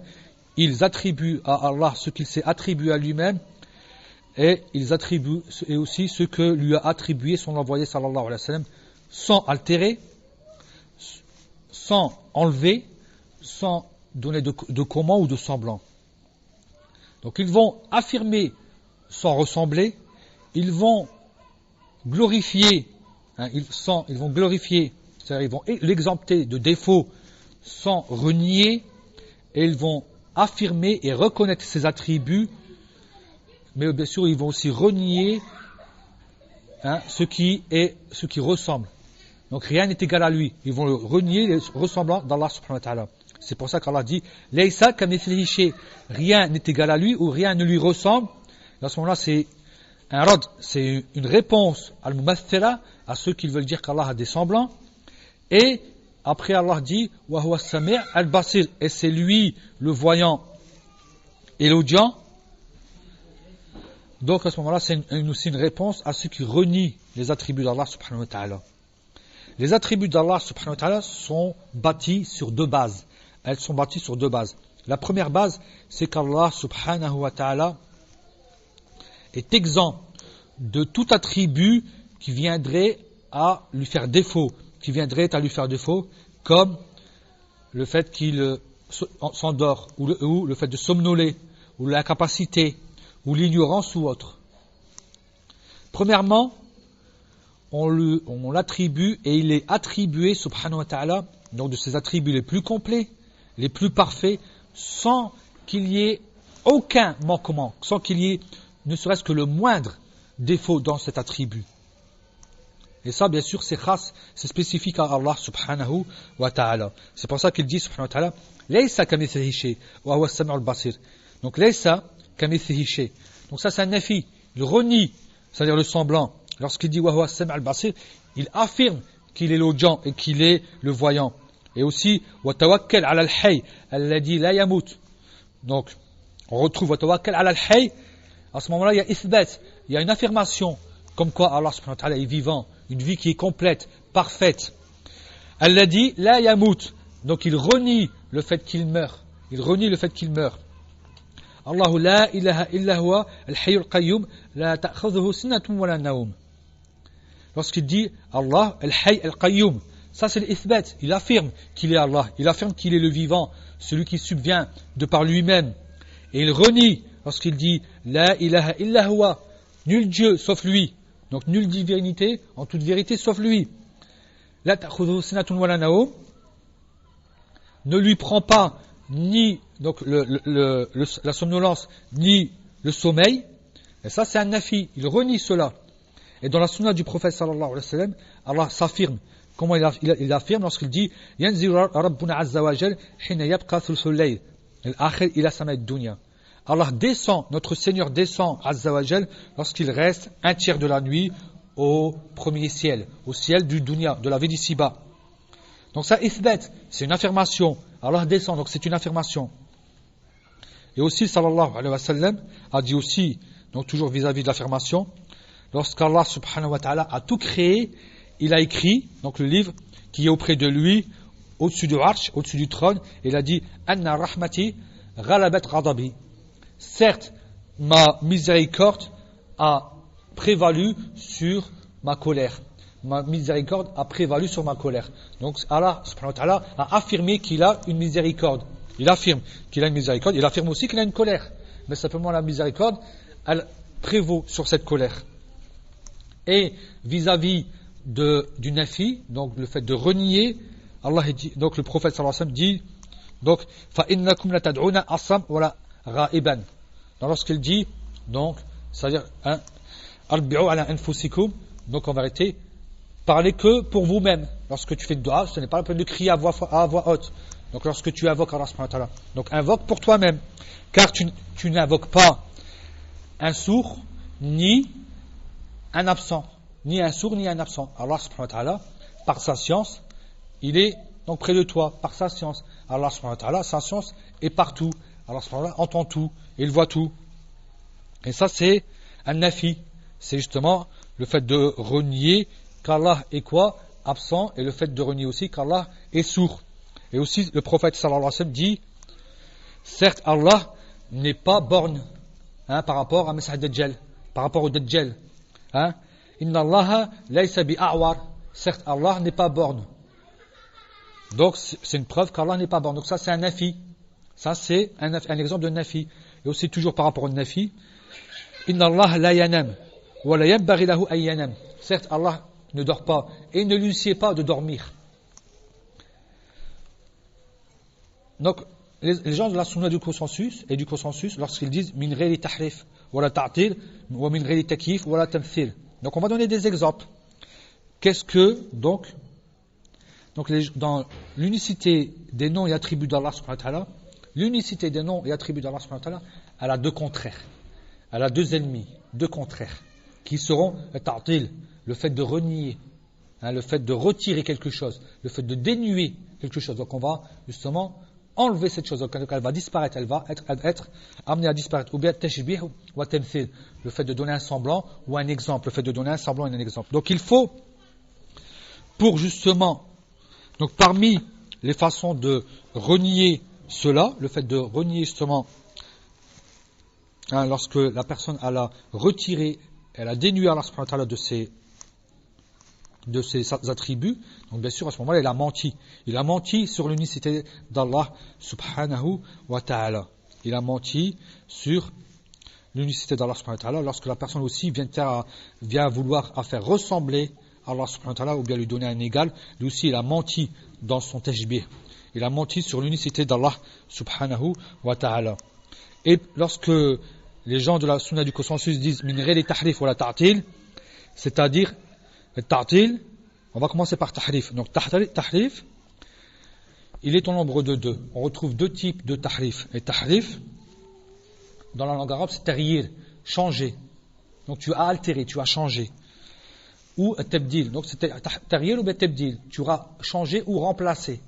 ils attribuent à Allah ce qu'il s'est attribué à lui-même, et ils attribuent et aussi ce que lui a attribué son envoyé, sallallahu alayhi wa sallam, sans altérer, sans enlever, sans donner de comment ou de semblant. Donc ils vont affirmer sans ressembler, ils vont glorifier, ils vont glorifier, c'est-à-dire ils vont l'exempter de défauts sans renier, et ils vont affirmer et reconnaître ses attributs, mais bien sûr ils vont aussi renier ce qui ressemble. Donc rien n'est égal à lui, ils vont le renier, les ressemblants d'Allah subhanahu wa ta'ala. C'est pour ça qu'Allah dit Laysa kamithlihi shay, rien n'est égal à lui ou rien ne lui ressemble. Et à ce moment-là, c'est un rad, c'est une réponse al-mumaththila à ceux qui veulent dire qu'Allah a des semblants. Et après Allah dit wa huwa as-sami' al-basir, et c'est lui le voyant et l'audient. Donc à ce moment-là, c'est aussi une réponse à ceux qui renient les attributs d'Allah subhanahu wa ta'ala. Les attributs d'Allah subhanahu wa ta'ala sont bâtis sur deux bases. Elles sont bâties sur deux bases. La première base, c'est qu'Allah subhanahu wa ta'ala est exempt de tout attribut qui viendrait à lui faire défaut, comme le fait qu'il s'endort, ou le fait de somnoler, ou l'incapacité, ou l'ignorance ou autre. Premièrement, on l'attribue et il est attribué, subhanahu wa ta'ala, donc de ses attributs les plus complets, les plus parfaits, sans qu'il y ait aucun manquement, sans qu'il y ait ne serait-ce que le moindre défaut dans cet attribut. Et ça, bien sûr, c'est khas, c'est spécifique à Allah subhanahu wa ta'ala. C'est pour ça qu'il dit, subhanahu wa ta'ala, Laysa kamithlihi shay, wa huwa as-sami'ul basir. Donc, Laysa kamithlihi shay. Donc ça, c'est un nafi. Il renie, c'est-à-dire le semblant. Lorsqu'il dit wa huwa as-sami'ul basir, il affirme qu'il est l'audient et qu'il est le voyant. Et aussi, wa tawakkal 'ala al-hayy alladhi la yamut. Donc, on retrouve wa tawakkal 'ala al-hayy. À ce moment-là, il y a ithbat, il y a une affirmation, comme quoi Allah subhanahu wa ta'ala est vivant, une vie qui est complète, parfaite. Alladhi la yamut. Donc il renie le fait qu'il meurt. Il renie le fait qu'il meurt. Allahu la ilaha illa huwa al-hayyul qayyum la ta'khudhuhu sinatun wa la nawm. Lorsqu'il dit Allah al-hayy al-qayyum, ça c'est l'ithbat, il affirme qu'il est Allah, il affirme qu'il est le vivant, celui qui subvient de par lui-même. Et il renie lorsqu'il dit la ilaha illa huwa, nul Dieu sauf lui. Donc nulle divinité en toute vérité sauf lui. La ta'khudhuhu sinatun wa la nawm, ne lui prend pas ni donc la somnolence ni le sommeil. Et ça c'est un nafi, il renie cela. Et dans la sunna du prophète sallallahu alayhi wa sallam, Allah s'affirme. Comment il affirme lorsqu'il dit Yanzilu Rabbuna azza wa jal hina yabqa thulthul layl al-akhir ila sama'id dunya. Allah descend, notre Seigneur descend azza wa jal lorsqu'il reste un tiers de la nuit au premier ciel, au ciel du dunya, de la vie d'ici-bas. Donc ça ithbat, c'est une affirmation. Allah descend, donc c'est une affirmation. Et aussi sallallahu alayhi wa sallam a dit aussi, donc toujours vis-à-vis de l'affirmation, lorsqu'Allah subhanahu wa ta'ala a tout créé, il a écrit, donc le livre qui est auprès de lui, au-dessus du arsh, au-dessus du trône, et il a dit Anna rahmati ghalabat ghadabi. Certes, ma miséricorde a prévalu sur ma colère. Ma miséricorde a prévalu sur ma colère. Donc Allah subhanahu wa ta'ala a affirmé qu'il a une miséricorde. Il affirme qu'il a une miséricorde, il affirme aussi qu'il a une colère. Mais simplement la miséricorde, elle prévaut sur cette colère. Et vis-à-vis du nafi, donc le fait de renier, Allah dit, donc le prophète sallallahu alayhi wa sallam dit, donc fa innakum la tad'una asam wala ra'iban. Donc lorsqu'il dit, donc c'est-à-dire arbi'u ala anfusikum, donc en vérité, parlez que pour vous-même. Lorsque tu fais de dua, ce n'est pas la peine de crier à voix haute. Donc lorsque tu invoques Allah subhanahu wa ta'ala, donc invoque pour toi-même, car tu n'invoques pas un sourd ni un absent, ni un sourd ni un absent. Allah subhanahu wa ta'ala, par sa science, il est donc près de toi, par sa science. Allah subhanahu wa ta'ala, sa science est partout. Allah subhanahu wa ta'ala entend tout, il voit tout. Et ça c'est un nafi, c'est justement le fait de renier qu'Allah est quoi? Absent, et le fait de renier aussi qu'Allah est sourd. Et aussi le prophète sallallahu alayhi wa sallam dit, certes Allah n'est pas borne par rapport à Masih Dajjal, par rapport au Dajjal. Inna Allah laysa bi'a'war. Certes Allah n'est pas borne. Donc c'est une preuve qu'Allah n'est pas borne. Donc ça c'est un nafi. Ça c'est un exemple de nafi. Et aussi toujours par rapport au nafi, Inna Allah la yanam wa la yanbaghi lahu an yanam. Certes Allah ne dort pas et ne lui sied pas de dormir. Donc les gens de la sunna du consensus lorsqu'ils disent min ghayri tahrif wala ta'til wa min ghayri takyif wala tamthil. Donc on va donner des exemples. Qu'est-ce que donc dans l'unicité des noms et attributs d'Allah subhanahu wa ta'ala, l'unicité des noms et attributs d'Allah subhanahu wa ta'ala, elle a deux contraires. Elle a deux ennemis, deux contraires qui seront le ta'til, le fait de renier, le fait de retirer quelque chose, le fait de dénuer quelque chose. Donc on va justement enlever cette chose, donc elle va disparaître, elle va être amenée à disparaître. Ou bien tashbih ou tamthil, le fait de donner un semblant ou un exemple, le fait de donner un semblant et un exemple. Donc il faut, pour justement, donc parmi les façons de renier cela, le fait de renier justement, lorsque la personne elle a retiré, elle a dénué Allah subhanahu wa ta'ala de ses attributs, donc bien sûr à ce moment-là il a menti. Il a menti sur l'unicité d'Allah subhanahu wa ta'ala. Il a menti sur l'unicité d'Allah subhanahu wa ta'ala lorsque la personne aussi vient vouloir faire ressembler Allah subhanahu wa ta'ala ou bien lui donner un égal. Lui aussi il a menti dans son tashbih. Il a menti sur l'unicité d'Allah subhanahu wa ta'ala. Et lorsque les gens de la sunna du consensus disent min ghayri tahrif wala ta'til, c'est-à-dire le ta'til, on va commencer par tahrif. Donc tahrif, il est au nombre de deux. On retrouve deux types de tahrif. Et tahrif, dans la langue arabe, c'est taghir, changer. Donc tu as altéré, tu as changé. Ou tabdil. Donc c'est taghir ou tabdil. Tu auras changé ou remplacé.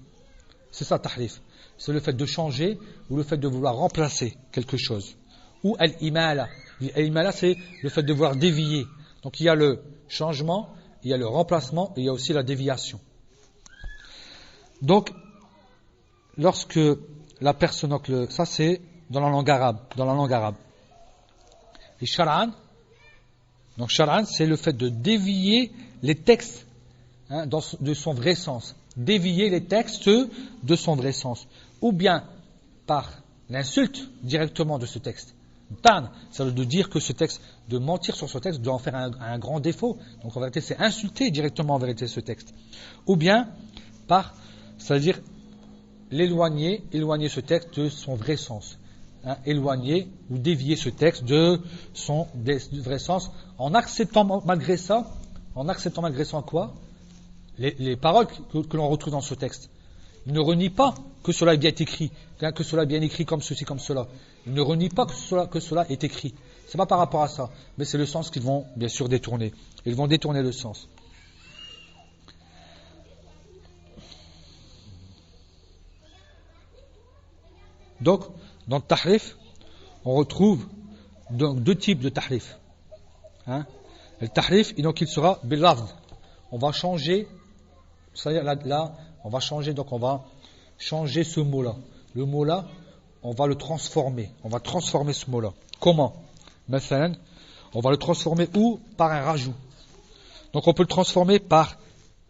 C'est ça tahrif. C'est le fait de changer ou le fait de vouloir remplacer quelque chose. Ou al-imala. Al-imala, c'est le fait de vouloir dévier. Donc il y a le changement, il y a le remplacement et il y a aussi la déviation. Donc, lorsque la personne, donc ça c'est dans la langue arabe. Et shar'an, donc shar'an c'est le fait de dévier les textes de son vrai sens. Dévier les textes de son vrai sens. Ou bien par l'insulte directement de ce texte. C'est de dire que ce texte, de mentir sur ce texte, doit en faire un grand défaut. Donc en vérité, c'est insulter directement en vérité ce texte. Ou bien par, c'est-à-dire éloigner ce texte de son vrai sens. Éloigner ou dévier ce texte de son vrai sens en acceptant malgré ça quoi ? Les paroles que l'on retrouve dans ce texte. Il ne renie pas que cela est bien écrit, que cela est bien écrit comme ceci, comme cela. Il ne renie pas que cela est écrit. C'est pas par rapport à ça, mais c'est le sens qu'ils vont bien sûr détourner. Ils vont détourner le sens. Donc, dans le tahrif, on retrouve donc deux types de tahrif. Le tahrif, donc il sera bil-lafz. On va changer, c'est-à-dire là, on va changer ce mot-là. Le mot-là, on va le transformer. On va transformer ce mot-là. Comment ? Mathalan, on va le transformer où ? Par un rajout. Donc on peut le transformer par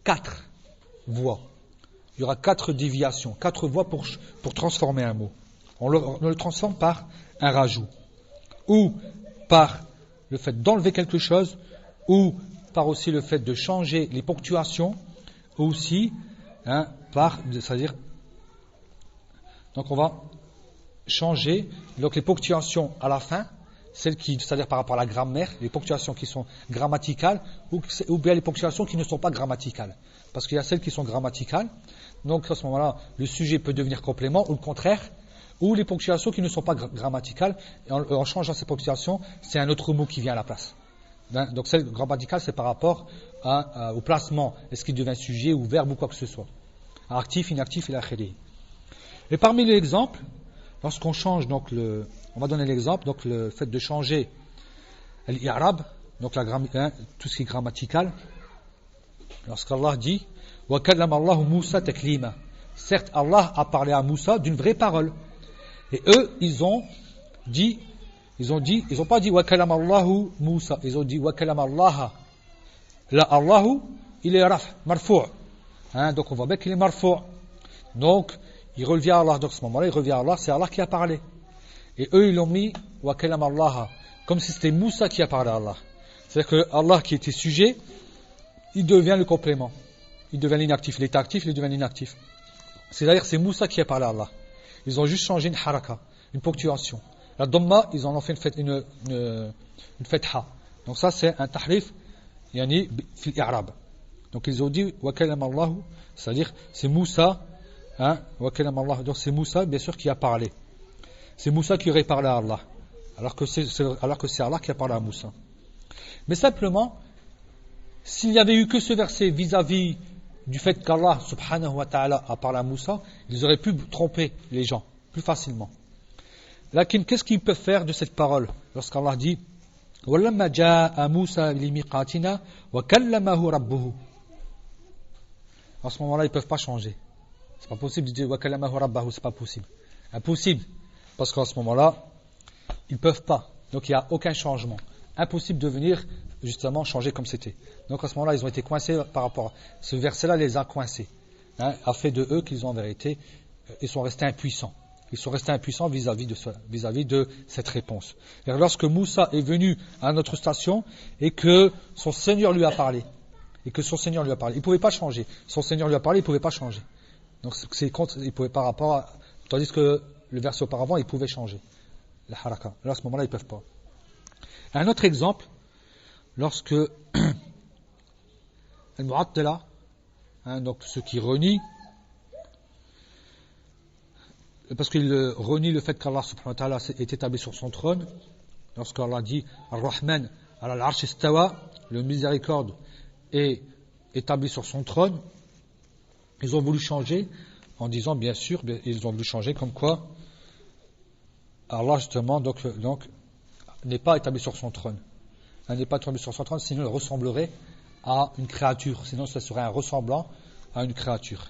4 voies. Il y aura 4 déviations, 4 voies pour transformer un mot. On le transforme par un rajout. Ou par le fait d'enlever quelque chose, ou par aussi le fait de changer les ponctuations, ou aussi c'est-à-dire, donc on va changer donc les ponctuations à la fin, c'est-à-dire par rapport à la grammaire, les ponctuations qui sont grammaticales, ou bien les ponctuations qui ne sont pas grammaticales. Parce qu'il y a celles qui sont grammaticales, donc à ce moment-là, le sujet peut devenir complément, ou le contraire, ou les ponctuations qui ne sont pas grammaticales, et en changeant ces ponctuations, c'est un autre mot qui vient à la place. Donc celle grammaticale, c'est par rapport au placement, est-ce qu'il devient sujet ou verbe ou quoi que ce soit. Actif, inactif, ila akhirih. Et parmi les exemples, lorsqu'on change, on va donner l'exemple, donc le fait de changer l'i'rab, donc tout ce qui est grammatical, lorsqu'Allah dit wa kallama Allahu Musa taklima. Certes, Allah a parlé à Moussa d'une vraie parole. Et eux, ils ont pas dit wa kallama Allahu Musa, ils ont dit wa kallama Allah. Là, Allahu, il est marfou'. Donc on voit bien qu'il est marfou'. Donc, il revient à Allah. Donc à ce moment-là, il revient à Allah, c'est Allah qui a parlé. Et eux, ils l'ont mis wa kallama Allah, comme si c'était Moussa qui a parlé à Allah. C'est-à-dire que Allah qui était sujet, il devient le complément. Il devient l'inactif. Il était actif, il devient l'inactif. C'est-à-dire c'est Moussa qui a parlé à Allah. Ils ont juste changé une haraka, une ponctuation. La dhamma, ils en ont fait une fetha. Donc ça, c'est un tahrif, yani fil i'rab. Donc ils ont dit wa kallama Allah, c'est-à-dire c'est Moussa, wa kallama Allah. Donc c'est Moussa, bien sûr, qui a parlé. C'est Moussa qui aurait parlé à Allah, alors que c'est Allah qui a parlé à Moussa. Mais simplement, s'il n'y avait eu que ce verset vis-à-vis du fait qu'Allah subhanahu wa ta'ala a parlé à Moussa, ils auraient pu tromper les gens plus facilement. Lakin, qu'est-ce qu'ils peuvent faire de cette parole lorsqu'Allah dit وَلَمَّا جَاءَ مُوسَى لِمِيقَاتِنَا وَكَلَّمَهُ رَبُّهُ. À ce moment-là, ils ne peuvent pas changer. C'est pas possible de dire وَكَلَّمَهُ رَبَّهُ, c'est pas possible. Impossible. Parce qu'à ce moment-là, ils ne peuvent pas. Donc il n'y a aucun changement. Impossible de venir justement changer comme c'était. Donc à ce moment-là, ils ont été coincés par rapport à ce verset-là, les a coincés. A fait de eux qu'ils ont en vérité, ils sont restés impuissants. Ils sont restés impuissants vis-à-vis de cette réponse. Et lorsque Moussa est venu à notre station et que son Seigneur lui a parlé, il ne pouvait pas changer. Son Seigneur lui a parlé, il ne pouvait pas changer. Donc c'est contre, il pouvait par rapport à, tandis que le verset auparavant, il pouvait changer. La haraka. Là, à ce moment-là, ils ne peuvent pas. Un autre exemple, lorsque al-mu'attila, donc ceux qui renient, parce qu'il renie le fait qu'Allah subhanahu wa ta'ala est établi sur son trône, lorsqu'Allah dit Ar-Rahman ala al-arsh istawa, le miséricorde est établi sur son trône, ils ont voulu changer en disant bien sûr, ils ont voulu changer comme quoi Allah justement donc n'est pas établi sur son trône. Il n'est pas établi sur son trône, sinon il ressemblerait à une créature, sinon ce serait un ressemblant à une créature.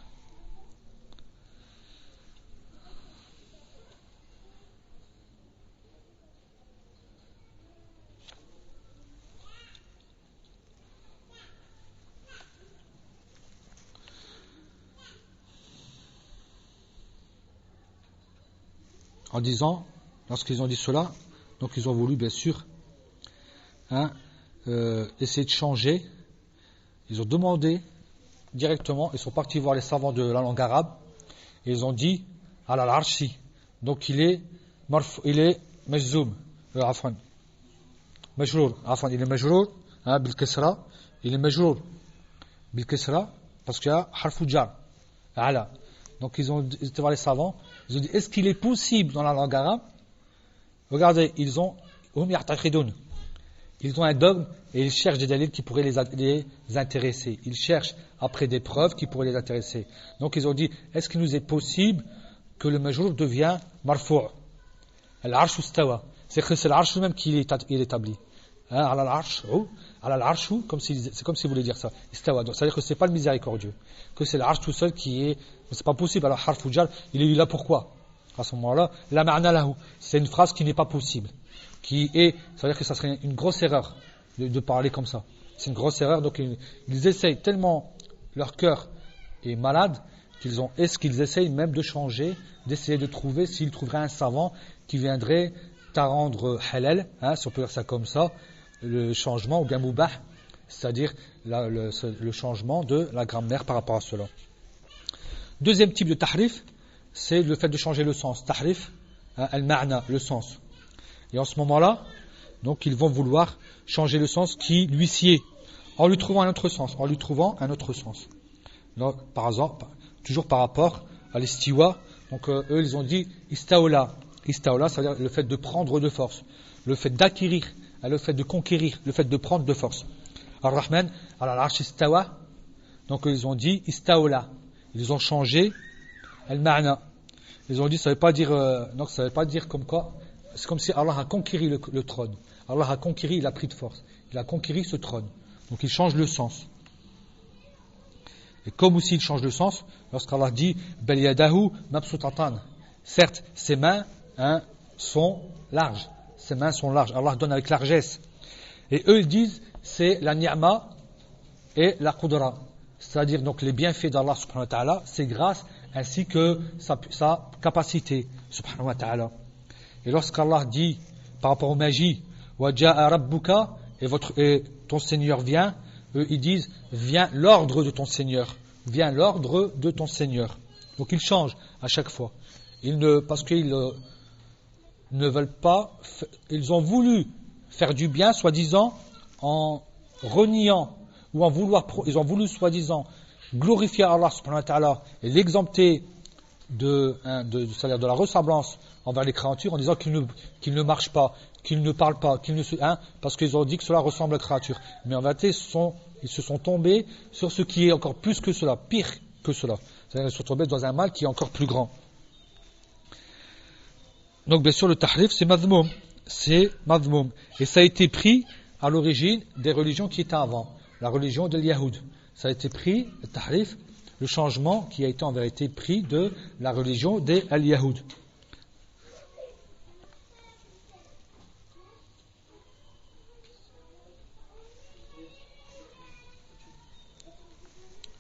en disant, lorsqu'ils ont dit cela, donc ils ont voulu bien sûr essayer de changer. Ils ont demandé directement, ils sont partis voir les savants de la langue arabe, et ils ont dit ala al-arshi. Donc il est majzoum, afwan, majrour, afwan, il est majrour, bil kasra, il est majrour bil kasra parce qu'il y a harfu jar, ala. Donc ils étaient voir les savants, ils ont dit est-ce qu'il est possible dans la langue arabe? Regardez, ils ont un dogme et ils cherchent des dalils qui pourraient les intéresser. Ils cherchent après des preuves qui pourraient les intéresser. Donc ils ont dit, est-ce qu'il nous est possible que le majrour devient marfou'? Al-arsh istawa. C'est que c'est l'arsh même qui est établi. Al-arsh, c'est comme si vous voulez dire ça. Istawa. Donc c'est-à-dire que c'est pas le miséricordieux. Que c'est l'arsh tout seul qui est, c'est pas possible. Alors harfu jar, il est là pourquoi? À ce moment-là, la ma'na lahu. C'est une phrase qui n'est pas possible. C'est-à-dire que ça serait une grosse erreur de parler comme ça. C'est une grosse erreur, donc ils essayent tellement, leur cœur est malade, qu'ils essayent même de changer, d'essayer de trouver, s'ils trouveraient un savant qui viendrait à rendre halal, si on peut dire ça comme ça, le changement, ou bien mubah, c'est-à-dire le changement de la grammaire par rapport à cela. Deuxième type de tahrif, c'est le fait de changer le sens. Tahrif, al-ma'na, le sens. Et en ce moment-là, donc ils vont vouloir changer le sens qui lui sied, en lui trouvant un autre sens, Donc, par exemple, toujours par rapport à l'istiwa, donc eux ils ont dit istaola. Istaola, ça veut dire le fait de prendre de force, le fait d'acquérir, le fait de conquérir, le fait de prendre de force. Ar-Rahman, al-arsh istawa. Donc ils ont dit istaola. Ils ont changé al-ma'na. Ils ont dit ça veut pas dire comme quoi. C'est comme si Allah a conquéri le trône. Allah a conquéri, il a pris de force. Il a conquéri ce trône. Donc il change le sens. Et comme aussi il change le sens, lorsqu'Allah dit Bal yadahu mabsutatan. Certes, ses mains sont larges. Ses mains sont larges. Allah donne avec largesse. Et eux ils disent c'est la ni'ma et la qudra. C'est-à-dire donc les bienfaits d'Allah subhanahu wa ta'ala, c'est grâce ainsi que sa capacité subhanahu wa ta'ala. Et lorsqu'Allah dit par rapport aux magies, Waja'a rabbuka, et ton Seigneur vient, eux ils disent vient l'ordre de ton Seigneur, vient l'ordre de ton Seigneur. Donc ils changent à chaque fois. Parce qu'ils ne veulent pas, ils ont voulu faire du bien, soi-disant, en reniant ou ils ont voulu soi-disant glorifier Allah subhanahu wa ta'ala et l'exempter c'est-à-dire de la ressemblance envers les créatures en disant qu'il ne marche pas, qu'il ne parle pas, parce qu'ils ont dit que cela ressemble à la créature. Mais en vérité, ils se sont tombés sur ce qui est encore plus que cela, pire que cela. C'est-à-dire qu'ils se sont tombés dans un mal qui est encore plus grand. Donc bien sûr le tahrif c'est madhmoum. Et ça a été pris à l'origine des religions qui étaient avant. La religion de l'Yahoud. Ça a été pris, le tahrif, le changement qui a été en vérité pris de la religion des Al-Yahoud.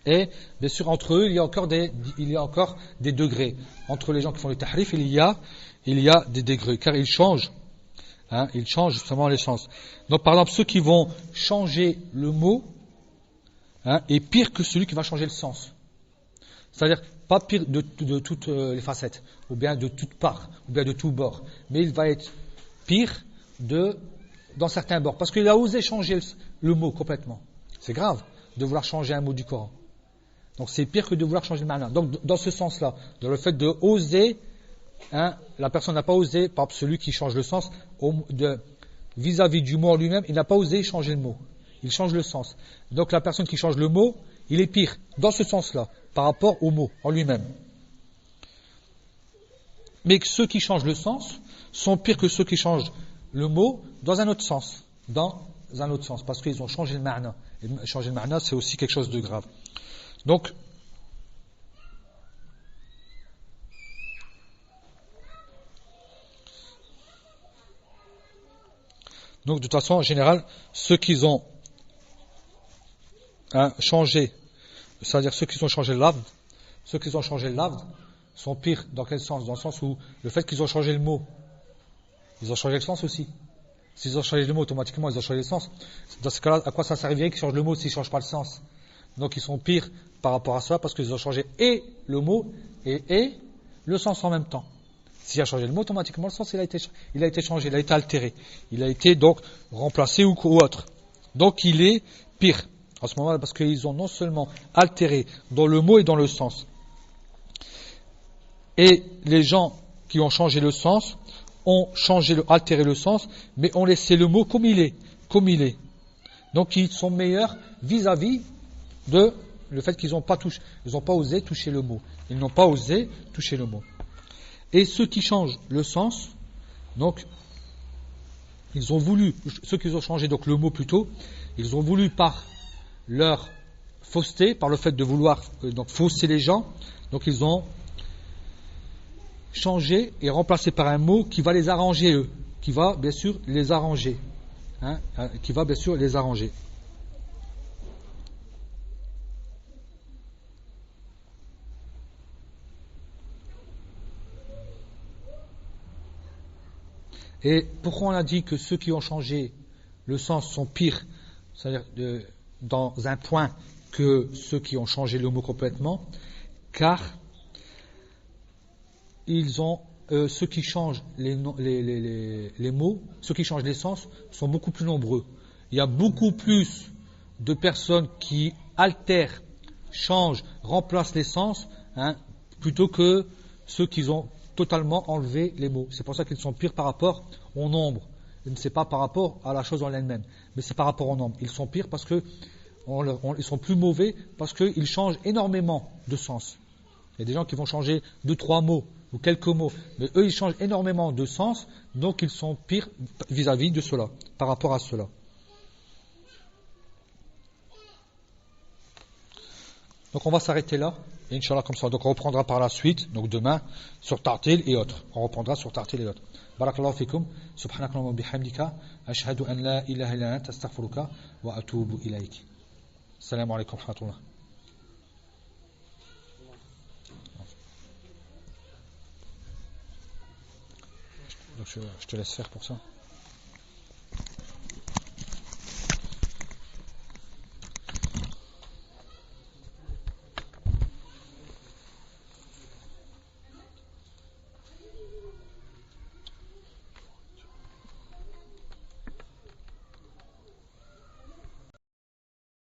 Et bien sûr entre eux il y a encore des degrés. Entre les gens qui font le tahrif il y a des degrés car ils changent justement les sens. Donc par exemple ceux qui vont changer le mot est pire que celui qui va changer le sens. C'est-à-dire pas pire de toutes les facettes, ou bien de toutes parts, ou bien de tous bords, mais il va être pire dans certains bords, parce qu'il a osé changer le mot complètement. C'est grave de vouloir changer un mot du Coran. Donc c'est pire que de vouloir changer le ma'na. Donc dans ce sens-là, dans le fait de oser, la personne n'a pas osé, par exemple celui qui change le sens, vis-à-vis du mot en lui-même, il n'a pas osé changer le mot. Il change le sens. Donc la personne qui change le mot, il est pire, dans ce sens-là, par rapport au mot en lui-même. Mais ceux qui changent le sens sont pires que ceux qui changent le mot dans un autre sens. Parce qu'ils ont changé le ma'na. Et changer le ma'na, c'est aussi quelque chose de grave. Donc de toute façon, en général, ceux qui ont changé, c'est-à-dire ceux qui ont changé le lafz, sont pires. Dans quel sens? Dans le sens où le fait qu'ils ont changé le mot, ils ont changé le sens aussi. S'ils ont changé le mot, automatiquement, ils ont changé le sens. Dans ce cas-là, à quoi ça servirait qu'ils changent le mot s'ils ne changent pas le sens? Donc ils sont pires par rapport à ça parce qu'ils ont changé et le mot et le sens en même temps. S'il a changé le mot, automatiquement, le sens il a été changé, il a été altéré. Il a été donc remplacé ou autre. Donc il est pire à ce moment-là parce qu'ils ont non seulement altéré dans le mot et dans le sens. Et les gens qui ont changé le sens ont altéré le sens, mais ont laissé le mot comme il est. Donc ils sont meilleurs vis-à-vis de le fait qu'ils n'ont pas osé toucher le mot. Ils n'ont pas osé toucher le mot. Et ceux qui changent le sens, donc ceux qui ont changé donc le mot plutôt, ils ont voulu par leur fausseté, par le fait de vouloir donc fausser les gens, donc ils ont changé et remplacé par un mot qui va les arranger eux, qui va bien sûr les arranger, Et pourquoi on a dit que ceux qui ont changé le sens sont pires, c'est-à-dire dans un point que ceux qui ont changé le mot complètement, car ceux qui changent les mots, ceux qui changent les sens sont beaucoup plus nombreux. Il y a beaucoup plus de personnes qui altèrent, changent, remplacent les sens, plutôt que ceux qui ont totalement enlevé les mots. C'est pour ça qu'ils sont pires par rapport au nombre. C'est pas par rapport à la chose en elle-même, mais c'est par rapport au nombre. Ils sont pires parce que ils sont plus mauvais parce qu'ils changent énormément de sens. Il y a des gens qui vont changer 2-3 mots ou quelques mots, mais eux ils changent énormément de sens, donc ils sont pires vis-à-vis de cela, par rapport à cela. Donc on va s'arrêter là, et Inch'Allah comme ça. Donc on reprendra par la suite, donc demain, sur Tartil et autres. On reprendra sur Tartil et autres. Barakallahu fikum, subhanakallahumma bihamdika, ashhadu an la ilaha illa anta astaghfiruka wa atubu ilayk. Assalamu alaikum wa rahmatullah. Donc je te laisse faire pour ça.